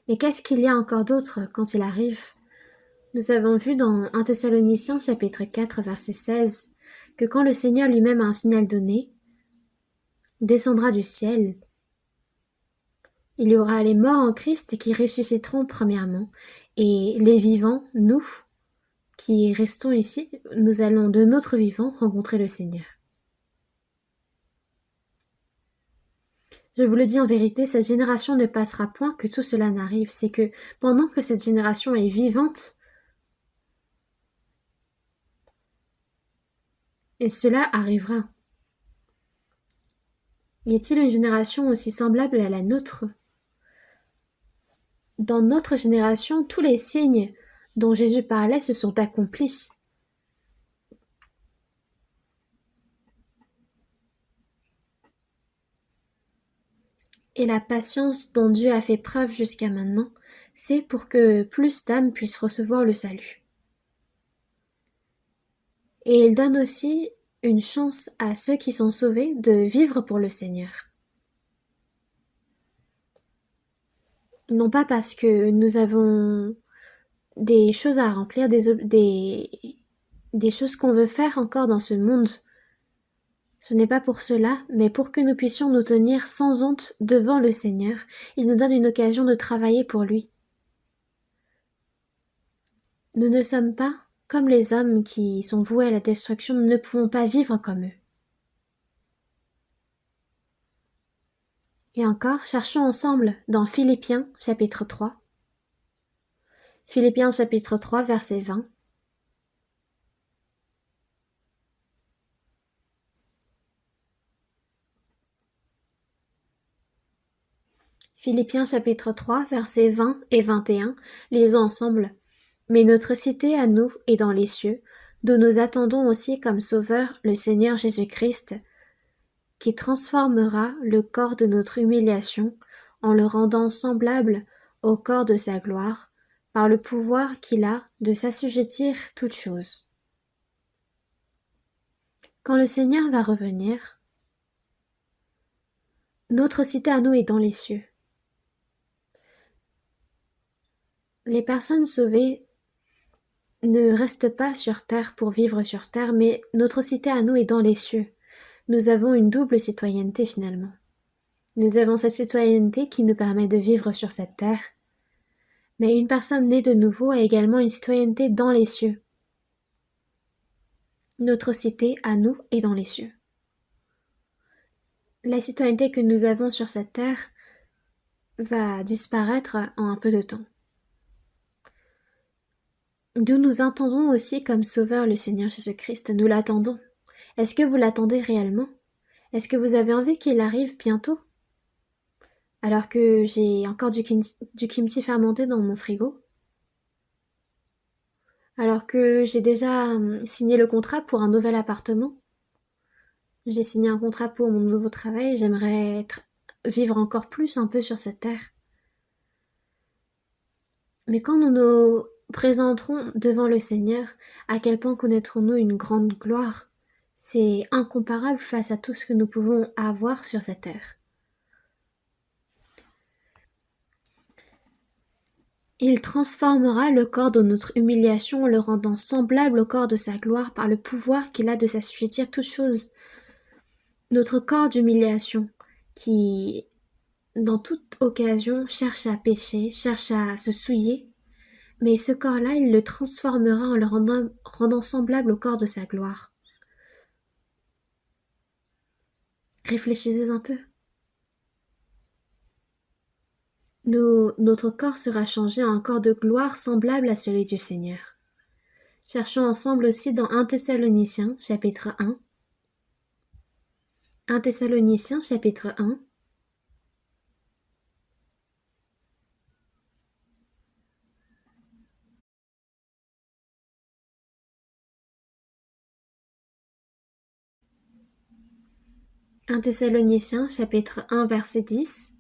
Mais qu'est-ce qu'il y a encore d'autre quand il arrive? Nous avons vu dans 1 Thessaloniciens chapitre 4 verset 16 que quand le Seigneur lui-même a un signal donné, descendra du ciel, il y aura les morts en Christ qui ressusciteront premièrement, et les vivants, nous, qui restons ici, nous allons de notre vivant rencontrer le Seigneur. Je vous le dis en vérité, cette génération ne passera point que tout cela n'arrive. C'est que pendant que cette génération est vivante, et cela arrivera. Y a-t-il une génération aussi semblable à la nôtre? Dans notre génération, tous les signes dont Jésus parlait se sont accomplis. Et la patience dont Dieu a fait preuve jusqu'à maintenant, c'est pour que plus d'âmes puissent recevoir le salut. Et il donne aussi une chance à ceux qui sont sauvés de vivre pour le Seigneur. Non pas parce que nous avons des choses à remplir, des choses qu'on veut faire encore dans ce monde. Ce n'est pas pour cela, mais pour que nous puissions nous tenir sans honte devant le Seigneur. Il nous donne une occasion de travailler pour lui. Nous ne sommes pas comme les hommes qui sont voués à la destruction, nous ne pouvons pas vivre comme eux. Et encore, cherchons ensemble dans Philippiens chapitre 3. Philippiens chapitre 3 verset 20. Philippiens chapitre 3 versets 20 et 21, lisons ensemble. Mais notre cité à nous est dans les cieux, d'où nous attendons aussi comme sauveur le Seigneur Jésus-Christ, qui transformera le corps de notre humiliation en le rendant semblable au corps de sa gloire, par le pouvoir qu'il a de s'assujettir toutes choses. Quand le Seigneur va revenir, notre cité à nous est dans les cieux. Les personnes sauvées ne restent pas sur terre pour vivre sur terre, mais notre cité à nous est dans les cieux. Nous avons une double citoyenneté finalement. Nous avons cette citoyenneté qui nous permet de vivre sur cette terre, mais une personne née de nouveau a également une citoyenneté dans les cieux. Notre cité à nous est dans les cieux. La citoyenneté que nous avons sur cette terre va disparaître en un peu de temps. D'où nous attendons aussi comme sauveur le Seigneur Jésus-Christ, nous l'attendons. Est-ce que vous l'attendez réellement? Est-ce que vous avez envie qu'il arrive bientôt? Alors que j'ai encore du kimchi fermenté dans mon frigo? Alors que j'ai déjà signé le contrat pour un nouvel appartement? J'ai signé un contrat pour mon nouveau travail, j'aimerais vivre encore plus un peu sur cette terre. Mais quand nous nous présenterons devant le Seigneur, à quel point connaîtrons-nous une grande gloire? C'est incomparable face à tout ce que nous pouvons avoir sur cette terre. Il transformera le corps de notre humiliation en le rendant semblable au corps de sa gloire par le pouvoir qu'il a de s'assujettir toutes choses. Notre corps d'humiliation qui, dans toute occasion, cherche à pécher, cherche à se souiller, mais ce corps-là, il le transformera en le rendant semblable au corps de sa gloire. Réfléchissez un peu. Notre corps sera changé en un corps de gloire semblable à celui du Seigneur. Cherchons ensemble aussi dans 1 Thessaloniciens, chapitre 1. 1 Thessaloniciens, chapitre 1. « 1 Thessaloniciens, chapitre 1, verset 10.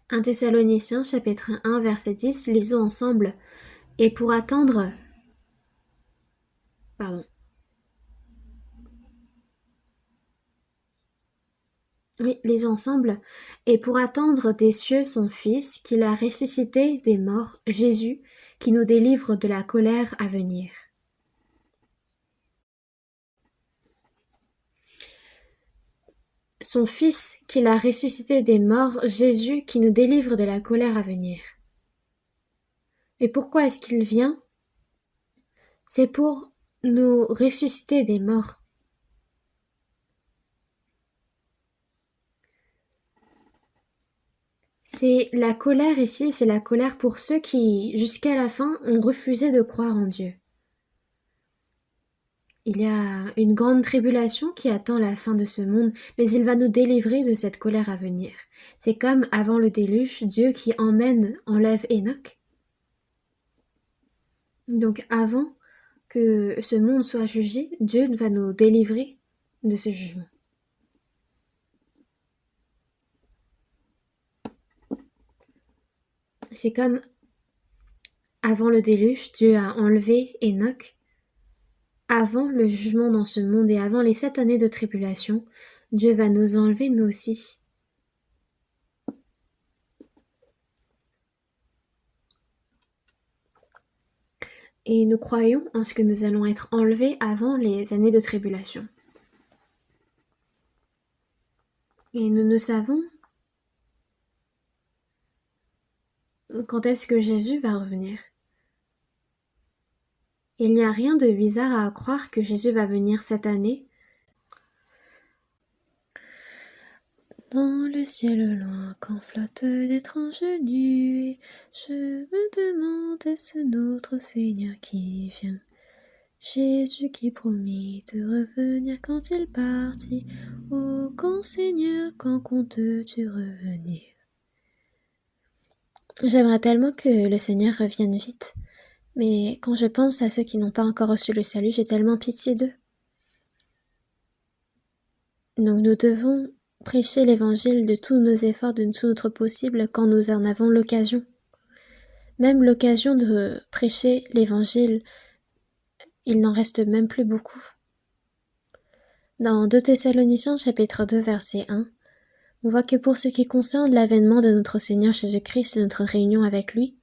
« 1 Thessaloniciens, chapitre 1, verset 10, lisons ensemble. Et pour attendre... Pardon. Oui, lisons ensemble. Et pour attendre des cieux son Fils, qu'il a ressuscité des morts, Jésus, qui nous délivre de la colère à venir. Son Fils, qu'il a ressuscité des morts, Jésus, qui nous délivre de la colère à venir. Et pourquoi est-ce qu'il vient? C'est pour nous ressusciter des morts. C'est la colère ici, c'est la colère pour ceux qui, jusqu'à la fin, ont refusé de croire en Dieu. Il y a une grande tribulation qui attend la fin de ce monde, mais il va nous délivrer de cette colère à venir. C'est comme avant le déluge, Dieu qui enlève Enoch. Donc avant que ce monde soit jugé, Dieu va nous délivrer de ce jugement. C'est comme avant le déluge, Dieu a enlevé Enoch. Avant le jugement dans ce monde et avant les 7 années de tribulation, Dieu va nous enlever nous aussi. Et nous croyons en ce que nous allons être enlevés avant les années de tribulation. Et nous ne savons quand est-ce que Jésus va revenir. Il n'y a rien de bizarre à croire que Jésus va venir cette année. Dans le ciel loin, quand flottent d'étranges nuées, je me demande est-ce notre Seigneur qui vient. Jésus qui promit de revenir quand il partit. Ô grand Seigneur, quand comptes-tu revenir? J'aimerais tellement que le Seigneur revienne vite, mais quand je pense à ceux qui n'ont pas encore reçu le salut, j'ai tellement pitié d'eux. Donc nous devons prêcher l'évangile de tous nos efforts, de tout notre possible quand nous en avons l'occasion. Même l'occasion de prêcher l'évangile, il n'en reste même plus beaucoup. Dans 2 Thessaloniciens chapitre 2 verset 1, on voit que pour ce qui concerne l'avènement de notre Seigneur Jésus-Christ et notre réunion avec lui,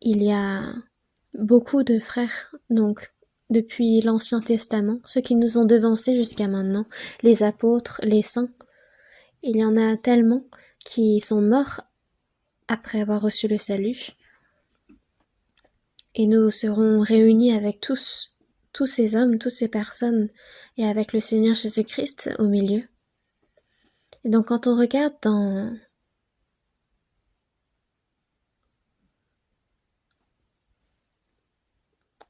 il y a beaucoup de frères, donc depuis l'Ancien Testament, ceux qui nous ont devancés jusqu'à maintenant, les apôtres, les saints. Il y en a tellement qui sont morts après avoir reçu le salut. Et nous serons réunis avec tous ces hommes, toutes ces personnes, et avec le Seigneur Jésus-Christ au milieu. Et donc quand on regarde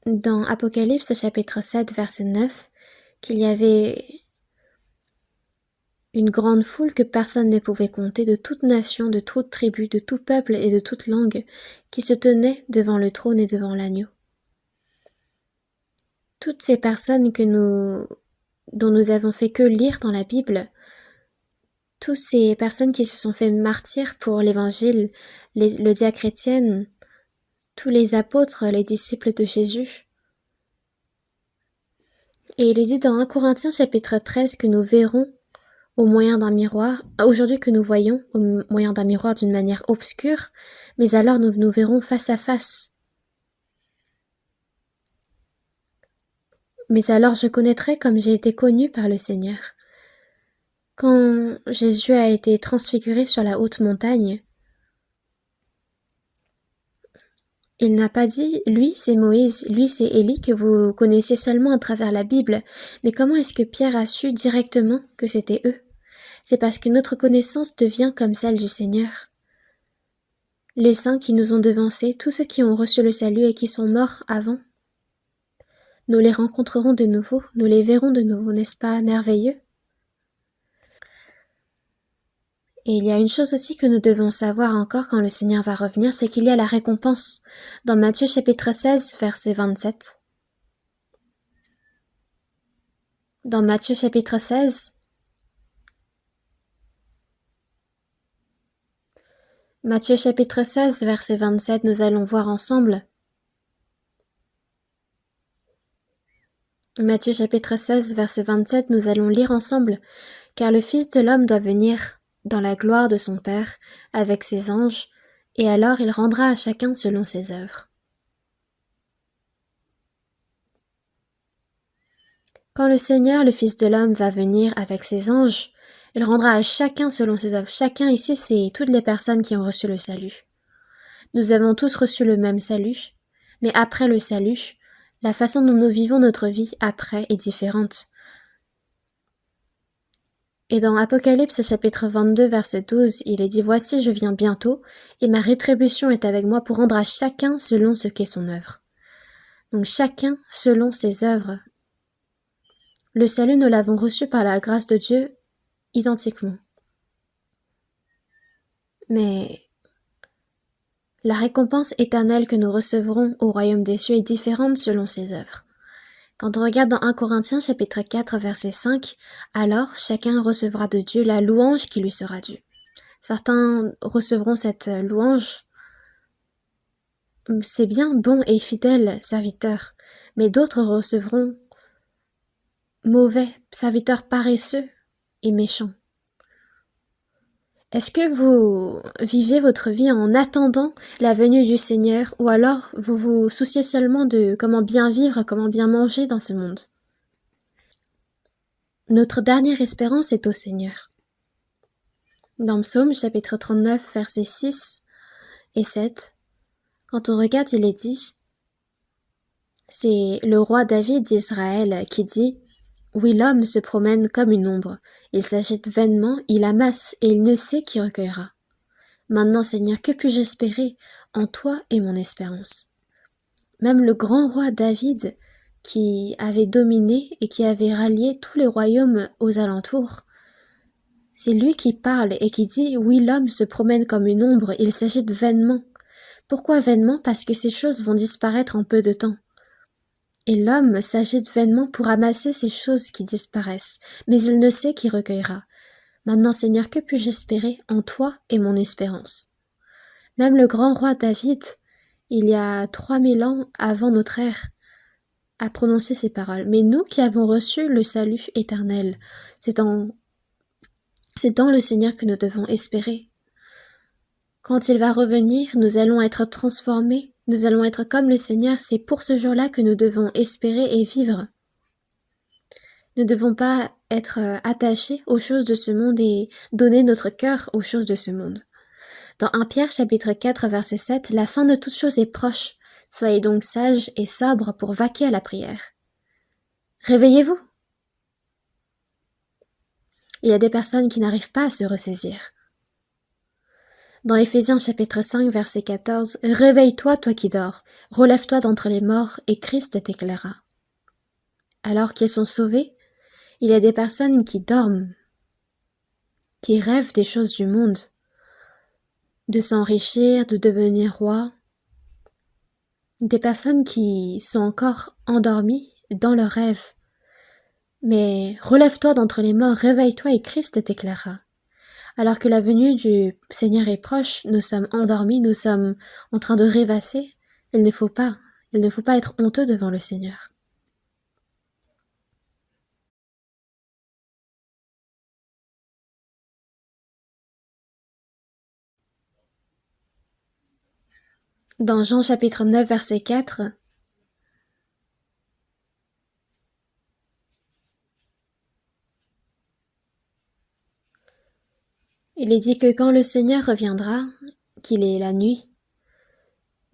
dans Apocalypse chapitre 7 verset 9, qu'il y avait une grande foule que personne ne pouvait compter, de toute nation, de toute tribu, de tout peuple et de toute langue, qui se tenaient devant le trône et devant l'agneau. Toutes ces personnes dont nous avons fait que lire dans la Bible, toutes ces personnes qui se sont fait martyrs pour l'évangile, le dia chrétienne, tous les apôtres, les disciples de Jésus. Et il est dit dans 1 Corinthiens chapitre 13 que nous verrons au moyen d'un miroir, aujourd'hui que nous voyons au moyen d'un miroir d'une manière obscure, mais alors nous verrons face à face. Mais alors je connaîtrai comme j'ai été connu par le Seigneur. Quand Jésus a été transfiguré sur la haute montagne, il n'a pas dit « lui c'est Moïse, lui c'est Élie que vous connaissiez seulement à travers la Bible ». Mais comment est-ce que Pierre a su directement que c'était eux? C'est parce que notre connaissance devient comme celle du Seigneur. Les saints qui nous ont devancés, tous ceux qui ont reçu le salut et qui sont morts avant, nous les rencontrerons de nouveau, nous les verrons de nouveau, n'est-ce pas merveilleux? Et il y a une chose aussi que nous devons savoir encore quand le Seigneur va revenir, c'est qu'il y a la récompense. Dans Matthieu chapitre 16, verset 27. Dans Matthieu chapitre 16, verset 27, nous allons voir ensemble. Matthieu chapitre 16, verset 27, nous allons lire ensemble. Car le Fils de l'homme doit venir dans la gloire de son Père, avec ses anges, et alors il rendra à chacun selon ses œuvres. Quand le Seigneur, le Fils de l'homme, va venir avec ses anges, il rendra à chacun selon ses œuvres. Chacun ici, c'est toutes les personnes qui ont reçu le salut. Nous avons tous reçu le même salut, mais après le salut, la façon dont nous vivons notre vie après est différente. Et dans Apocalypse chapitre 22 verset 12, il est dit « Voici, je viens bientôt, et ma rétribution est avec moi pour rendre à chacun selon ce qu'est son œuvre. » Donc chacun selon ses œuvres. Le salut, nous l'avons reçu par la grâce de Dieu identiquement. Mais la récompense éternelle que nous recevrons au royaume des cieux est différente selon ses œuvres. Quand on regarde dans 1 Corinthiens chapitre 4 verset 5, alors chacun recevra de Dieu la louange qui lui sera due. Certains recevront cette louange C'est bien, bon et fidèle serviteur, mais d'autres recevront mauvais, serviteurs paresseux et méchants. Est-ce que vous vivez votre vie en attendant la venue du Seigneur ou alors vous vous souciez seulement de comment bien vivre, comment bien manger dans ce monde? Notre dernière espérance est au Seigneur. Dans Psaume chapitre 39 versets 6 et 7, quand on regarde, il est dit, c'est le roi David d'Israël qui dit: oui, l'homme se promène comme une ombre, il s'agite vainement, il amasse et il ne sait qui recueillera. Maintenant, Seigneur, que puis-je espérer? En toi est mon espérance. Même le grand roi David, qui avait dominé et qui avait rallié tous les royaumes aux alentours, c'est lui qui parle et qui dit: oui, l'homme se promène comme une ombre, il s'agite vainement. Pourquoi vainement? Parce que ces choses vont disparaître en peu de temps. Et l'homme s'agite vainement pour amasser ces choses qui disparaissent, mais il ne sait qui recueillera. Maintenant, Seigneur, que puis-je espérer? En toi est mon espérance. Même le grand roi David, il y a 3000 ans avant notre ère, a prononcé ces paroles. Mais nous qui avons reçu le salut éternel, c'est dans le Seigneur que nous devons espérer. Quand il va revenir, nous allons être transformés, nous allons être comme le Seigneur, c'est pour ce jour-là que nous devons espérer et vivre. Nous ne devons pas être attachés aux choses de ce monde et donner notre cœur aux choses de ce monde. Dans 1 Pierre chapitre 4 verset 7, la fin de toute chose est proche. Soyez donc sages et sobres pour vaquer à la prière. Réveillez-vous. Il y a des personnes qui n'arrivent pas à se ressaisir. Dans Éphésiens chapitre 5 verset 14, réveille-toi toi qui dors, relève-toi d'entre les morts et Christ t'éclairera. Alors qu'ils sont sauvés, il y a des personnes qui dorment, qui rêvent des choses du monde, de s'enrichir, de devenir roi. Des personnes qui sont encore endormies dans leurs rêves. Mais relève-toi d'entre les morts, réveille-toi et Christ t'éclairera. Alors que la venue du Seigneur est proche, nous sommes endormis, nous sommes en train de rêvasser. Il ne faut pas être honteux devant le Seigneur. Dans Jean chapitre 9 verset 4, il est dit que quand le Seigneur reviendra, qu'il est la nuit,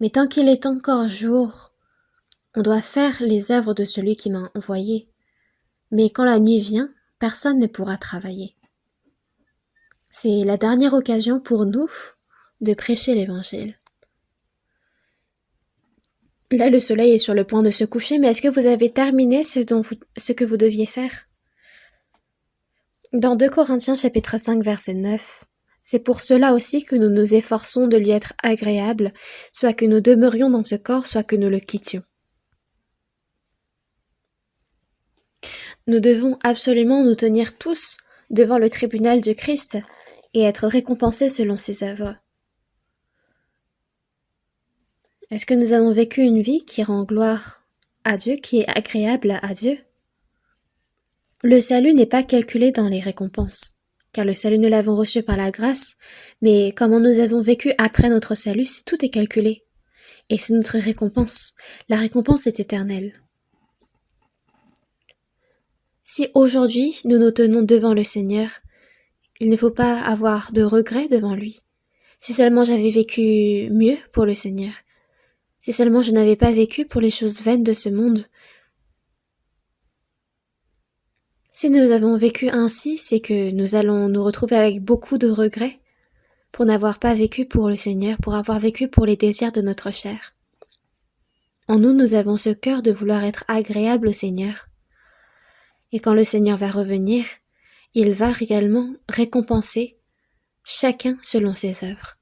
mais tant qu'il est encore jour, on doit faire les œuvres de celui qui m'a envoyé. Mais quand la nuit vient, personne ne pourra travailler. C'est la dernière occasion pour nous de prêcher l'Évangile. Là, le soleil est sur le point de se coucher, mais est-ce que vous avez terminé ce que vous deviez faire? Dans 2 Corinthiens chapitre 5 verset 9, c'est pour cela aussi que nous nous efforçons de lui être agréables, soit que nous demeurions dans ce corps, soit que nous le quittions. Nous devons absolument nous tenir tous devant le tribunal du Christ et être récompensés selon ses œuvres. Est-ce que nous avons vécu une vie qui rend gloire à Dieu, qui est agréable à Dieu? Le salut n'est pas calculé dans les récompenses, car le salut nous l'avons reçu par la grâce, mais comment nous avons vécu après notre salut, tout est calculé. Et c'est notre récompense. La récompense est éternelle. Si aujourd'hui nous nous tenons devant le Seigneur, il ne faut pas avoir de regrets devant lui. Si seulement j'avais vécu mieux pour le Seigneur, si seulement je n'avais pas vécu pour les choses vaines de ce monde. Si nous avons vécu ainsi, c'est que nous allons nous retrouver avec beaucoup de regrets pour n'avoir pas vécu pour le Seigneur, pour avoir vécu pour les désirs de notre chair. En nous, nous avons ce cœur de vouloir être agréable au Seigneur. Et quand le Seigneur va revenir, il va réellement récompenser chacun selon ses œuvres.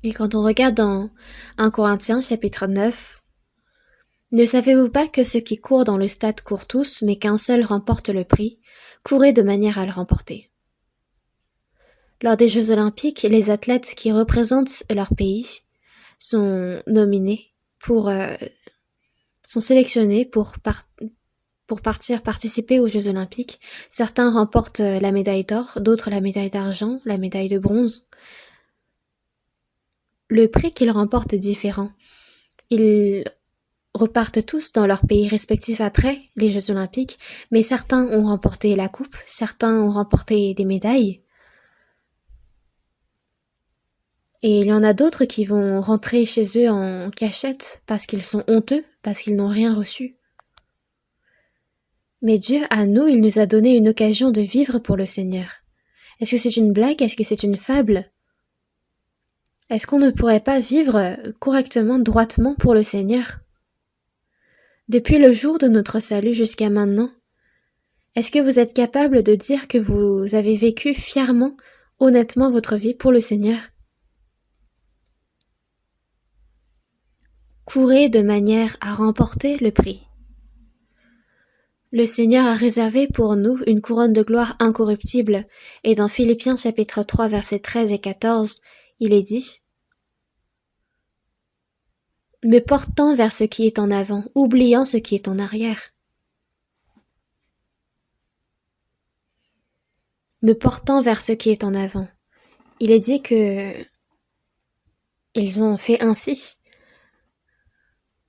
Et quand on regarde dans 1 Corinthiens chapitre 9, Ne savez-vous pas que ceux qui courent dans le stade courent tous, mais qu'un seul remporte le prix? Courez de manière à le remporter. Lors des Jeux olympiques, les athlètes qui représentent leur pays sont sont sélectionnés pour participer aux Jeux olympiques. Certains remportent la médaille d'or, d'autres la médaille d'argent, la médaille de bronze. Le prix qu'ils remportent est différent. Ils repartent tous dans leur pays respectif après les Jeux olympiques, mais certains ont remporté la coupe, certains ont remporté des médailles. Et il y en a d'autres qui vont rentrer chez eux en cachette parce qu'ils sont honteux, parce qu'ils n'ont rien reçu. Mais Dieu, à nous, il nous a donné une occasion de vivre pour le Seigneur. Est-ce que c'est une blague? Est-ce que c'est une fable? Est-ce qu'on ne pourrait pas vivre correctement, droitement pour le Seigneur? Depuis le jour de notre salut jusqu'à maintenant, est-ce que vous êtes capable de dire que vous avez vécu fièrement, honnêtement votre vie pour le Seigneur? Courez de manière à remporter le prix. Le Seigneur a réservé pour nous une couronne de gloire incorruptible, et dans Philippiens chapitre 3 versets 13 et 14, il est dit: me portant vers ce qui est en avant, oubliant ce qui est en arrière. Me portant vers ce qui est en avant. Il est dit que ils ont fait ainsi.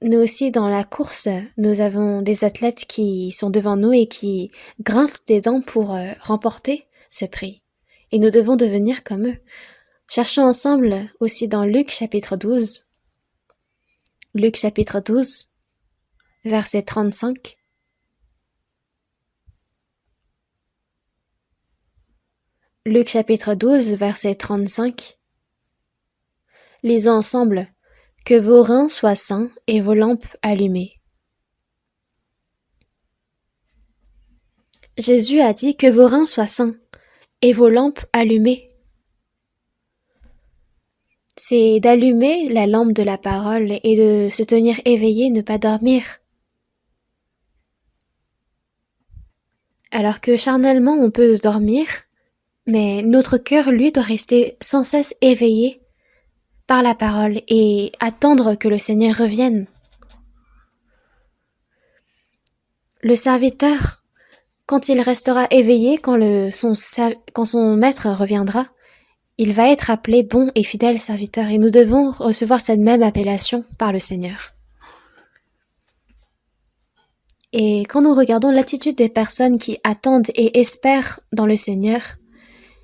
Nous aussi, dans la course, nous avons des athlètes qui sont devant nous et qui grincent des dents pour remporter ce prix. Et nous devons devenir comme eux. Cherchons ensemble aussi dans Luc chapitre 12. Luc chapitre 12, verset 35. Luc chapitre 12, verset 35. Lisons ensemble. Que vos reins soient sains et vos lampes allumées. Jésus a dit que vos reins soient sains et vos lampes allumées. C'est d'allumer la lampe de la parole et de se tenir éveillé, ne pas dormir. Alors que charnellement on peut dormir, mais notre cœur, lui, doit rester sans cesse éveillé par la parole et attendre que le Seigneur revienne. Le serviteur, quand il restera éveillé, quand son maître reviendra, il va être appelé bon et fidèle serviteur, et nous devons recevoir cette même appellation par le Seigneur. Et quand nous regardons l'attitude des personnes qui attendent et espèrent dans le Seigneur,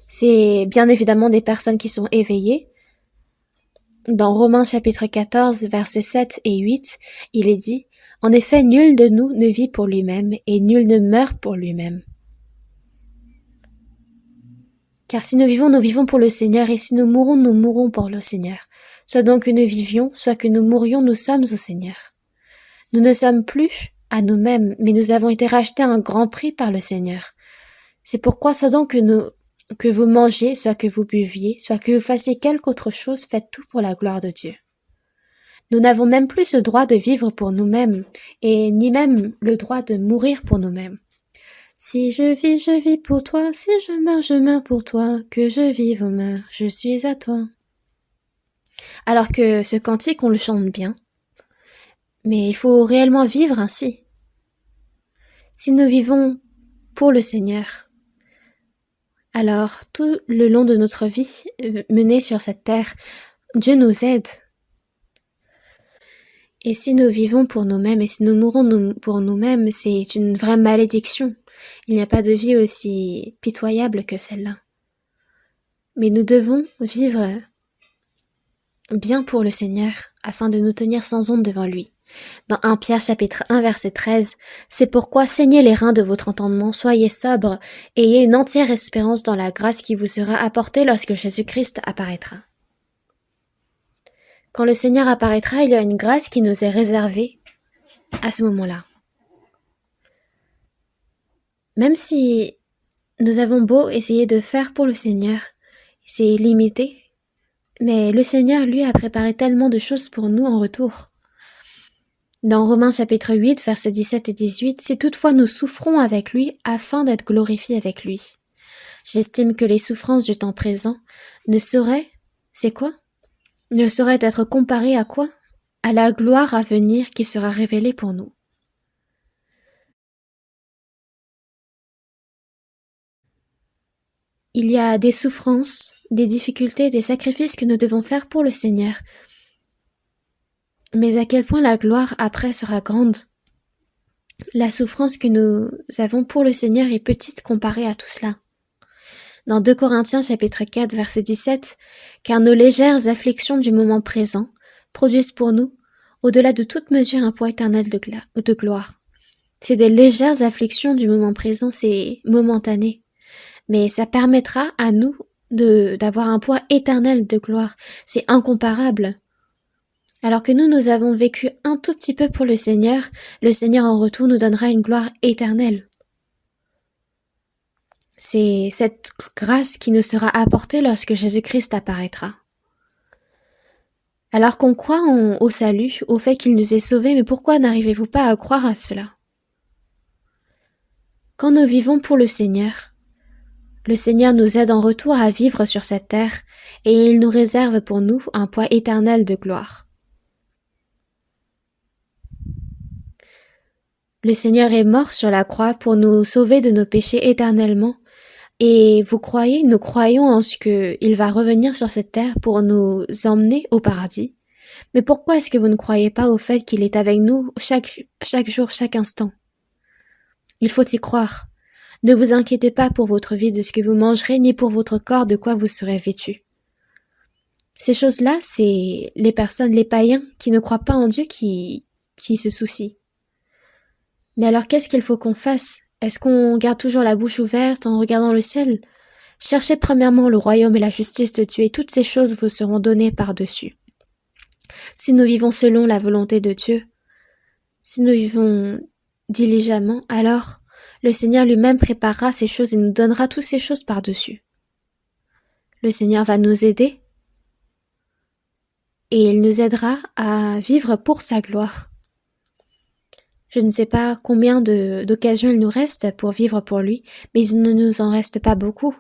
c'est bien évidemment des personnes qui sont éveillées. Dans Romains chapitre 14, versets 7 et 8, il est dit: « En effet, nul de nous ne vit pour lui-même, et nul ne meurt pour lui-même. Car si nous vivons pour le Seigneur, et si nous mourrons pour le Seigneur. Soit donc que nous vivions, soit que nous mourions, nous sommes au Seigneur. Nous ne sommes plus à nous-mêmes, mais nous avons été rachetés à un grand prix par le Seigneur. C'est pourquoi, soit donc que vous mangiez, soit que vous buviez, soit que vous fassiez quelque autre chose, faites tout pour la gloire de Dieu. Nous n'avons même plus ce droit de vivre pour nous-mêmes, et ni même le droit de mourir pour nous-mêmes. Si je vis pour toi, si je meurs pour toi, que je vive ou meure, je suis à toi. Alors que ce cantique, on le chante bien, mais il faut réellement vivre ainsi. Si nous vivons pour le Seigneur, alors tout le long de notre vie menée sur cette terre, Dieu nous aide. Et si nous vivons pour nous-mêmes et si nous mourons pour nous-mêmes, c'est une vraie malédiction. Il n'y a pas de vie aussi pitoyable que celle-là. Mais nous devons vivre bien pour le Seigneur afin de nous tenir sans honte devant lui. Dans 1 Pierre chapitre 1 verset 13, c'est pourquoi saignez les reins de votre entendement, soyez sobres et ayez une entière espérance dans la grâce qui vous sera apportée lorsque Jésus-Christ apparaîtra. Quand le Seigneur apparaîtra, il y a une grâce qui nous est réservée à ce moment-là. Même si nous avons beau essayer de faire pour le Seigneur, c'est limité, mais le Seigneur, lui, a préparé tellement de choses pour nous en retour. Dans Romains chapitre 8, versets 17 et 18, « Si toutefois nous souffrons avec lui, afin d'être glorifiés avec lui. J'estime que les souffrances du temps présent ne sauraient, c'est quoi? Ne sauraient être comparées à quoi? À la gloire à venir qui sera révélée pour nous. » Il y a des souffrances, des difficultés, des sacrifices que nous devons faire pour le Seigneur. Mais à quel point la gloire après sera grande. La souffrance que nous avons pour le Seigneur est petite comparée à tout cela. Dans 2 Corinthiens chapitre 4 verset 17, « Car nos légères afflictions du moment présent produisent pour nous, au-delà de toute mesure, un poids éternel de gloire. » C'est des légères afflictions du moment présent, c'est momentané. Mais ça permettra à nous d'avoir un poids éternel de gloire. C'est incomparable. Alors que nous avons vécu un tout petit peu pour le Seigneur en retour nous donnera une gloire éternelle. C'est cette grâce qui nous sera apportée lorsque Jésus-Christ apparaîtra. Alors qu'on croit au salut, au fait qu'il nous est sauvés, mais pourquoi n'arrivez-vous pas à croire à cela? Quand nous vivons pour le Seigneur nous aide en retour à vivre sur cette terre et il nous réserve pour nous un poids éternel de gloire. Le Seigneur est mort sur la croix pour nous sauver de nos péchés éternellement. Et nous croyons en ce qu'il va revenir sur cette terre pour nous emmener au paradis. Mais pourquoi est-ce que vous ne croyez pas au fait qu'il est avec nous chaque jour, chaque instant? Il faut y croire. Ne vous inquiétez pas pour votre vie de ce que vous mangerez, ni pour votre corps de quoi vous serez vêtu. Ces choses-là, c'est les personnes, les païens qui ne croient pas en Dieu qui se soucient. Mais alors qu'est-ce qu'il faut qu'on fasse? Est-ce qu'on garde toujours la bouche ouverte en regardant le ciel? Cherchez premièrement le royaume et la justice de Dieu et toutes ces choses vous seront données par-dessus. Si nous vivons selon la volonté de Dieu, si nous vivons diligemment, alors le Seigneur lui-même préparera ces choses et nous donnera toutes ces choses par-dessus. Le Seigneur va nous aider et il nous aidera à vivre pour sa gloire. Je ne sais pas combien d'occasions il nous reste pour vivre pour lui, mais il ne nous en reste pas beaucoup.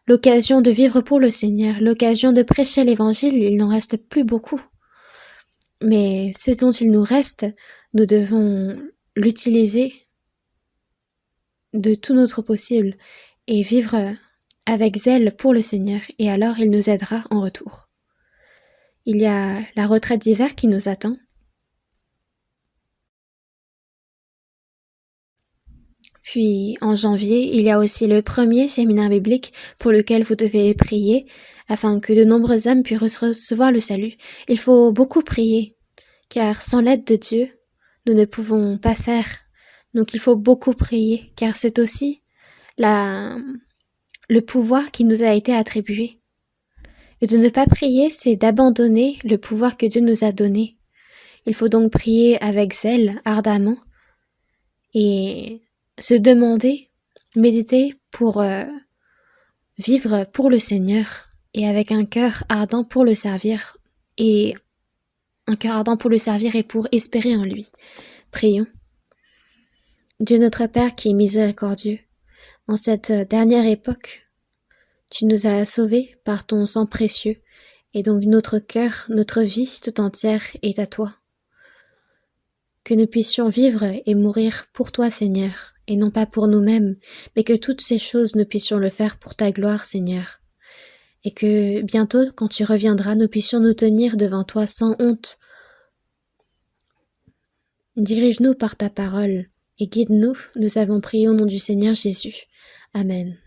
L'occasion de vivre pour le Seigneur, l'occasion de prêcher l'évangile, il n'en reste plus beaucoup. Mais ce dont il nous reste, nous devons l'utiliser de tout notre possible et vivre avec zèle pour le Seigneur, et alors il nous aidera en retour. Il y a la retraite d'hiver qui nous attend. Puis en janvier, il y a aussi le premier séminaire biblique pour lequel vous devez prier afin que de nombreux âmes puissent recevoir le salut. Il faut beaucoup prier, car sans l'aide de Dieu, nous ne pouvons pas faire. Donc il faut beaucoup prier, car c'est aussi le pouvoir qui nous a été attribué. Et de ne pas prier, c'est d'abandonner le pouvoir que Dieu nous a donné. Il faut donc prier avec zèle, ardemment, et se demander, méditer pour vivre pour le Seigneur et avec un cœur ardent pour le servir et pour espérer en lui. Prions. Dieu notre Père qui est miséricordieux, en cette dernière époque, tu nous as sauvés par ton sang précieux et donc notre cœur, notre vie tout entière est à toi. Que nous puissions vivre et mourir pour toi, Seigneur, et non pas pour nous-mêmes, mais que toutes ces choses nous puissions le faire pour ta gloire, Seigneur. Et que bientôt, quand tu reviendras, nous puissions nous tenir devant toi sans honte. Dirige-nous par ta parole et guide-nous, nous avons prié au nom du Seigneur Jésus. Amen.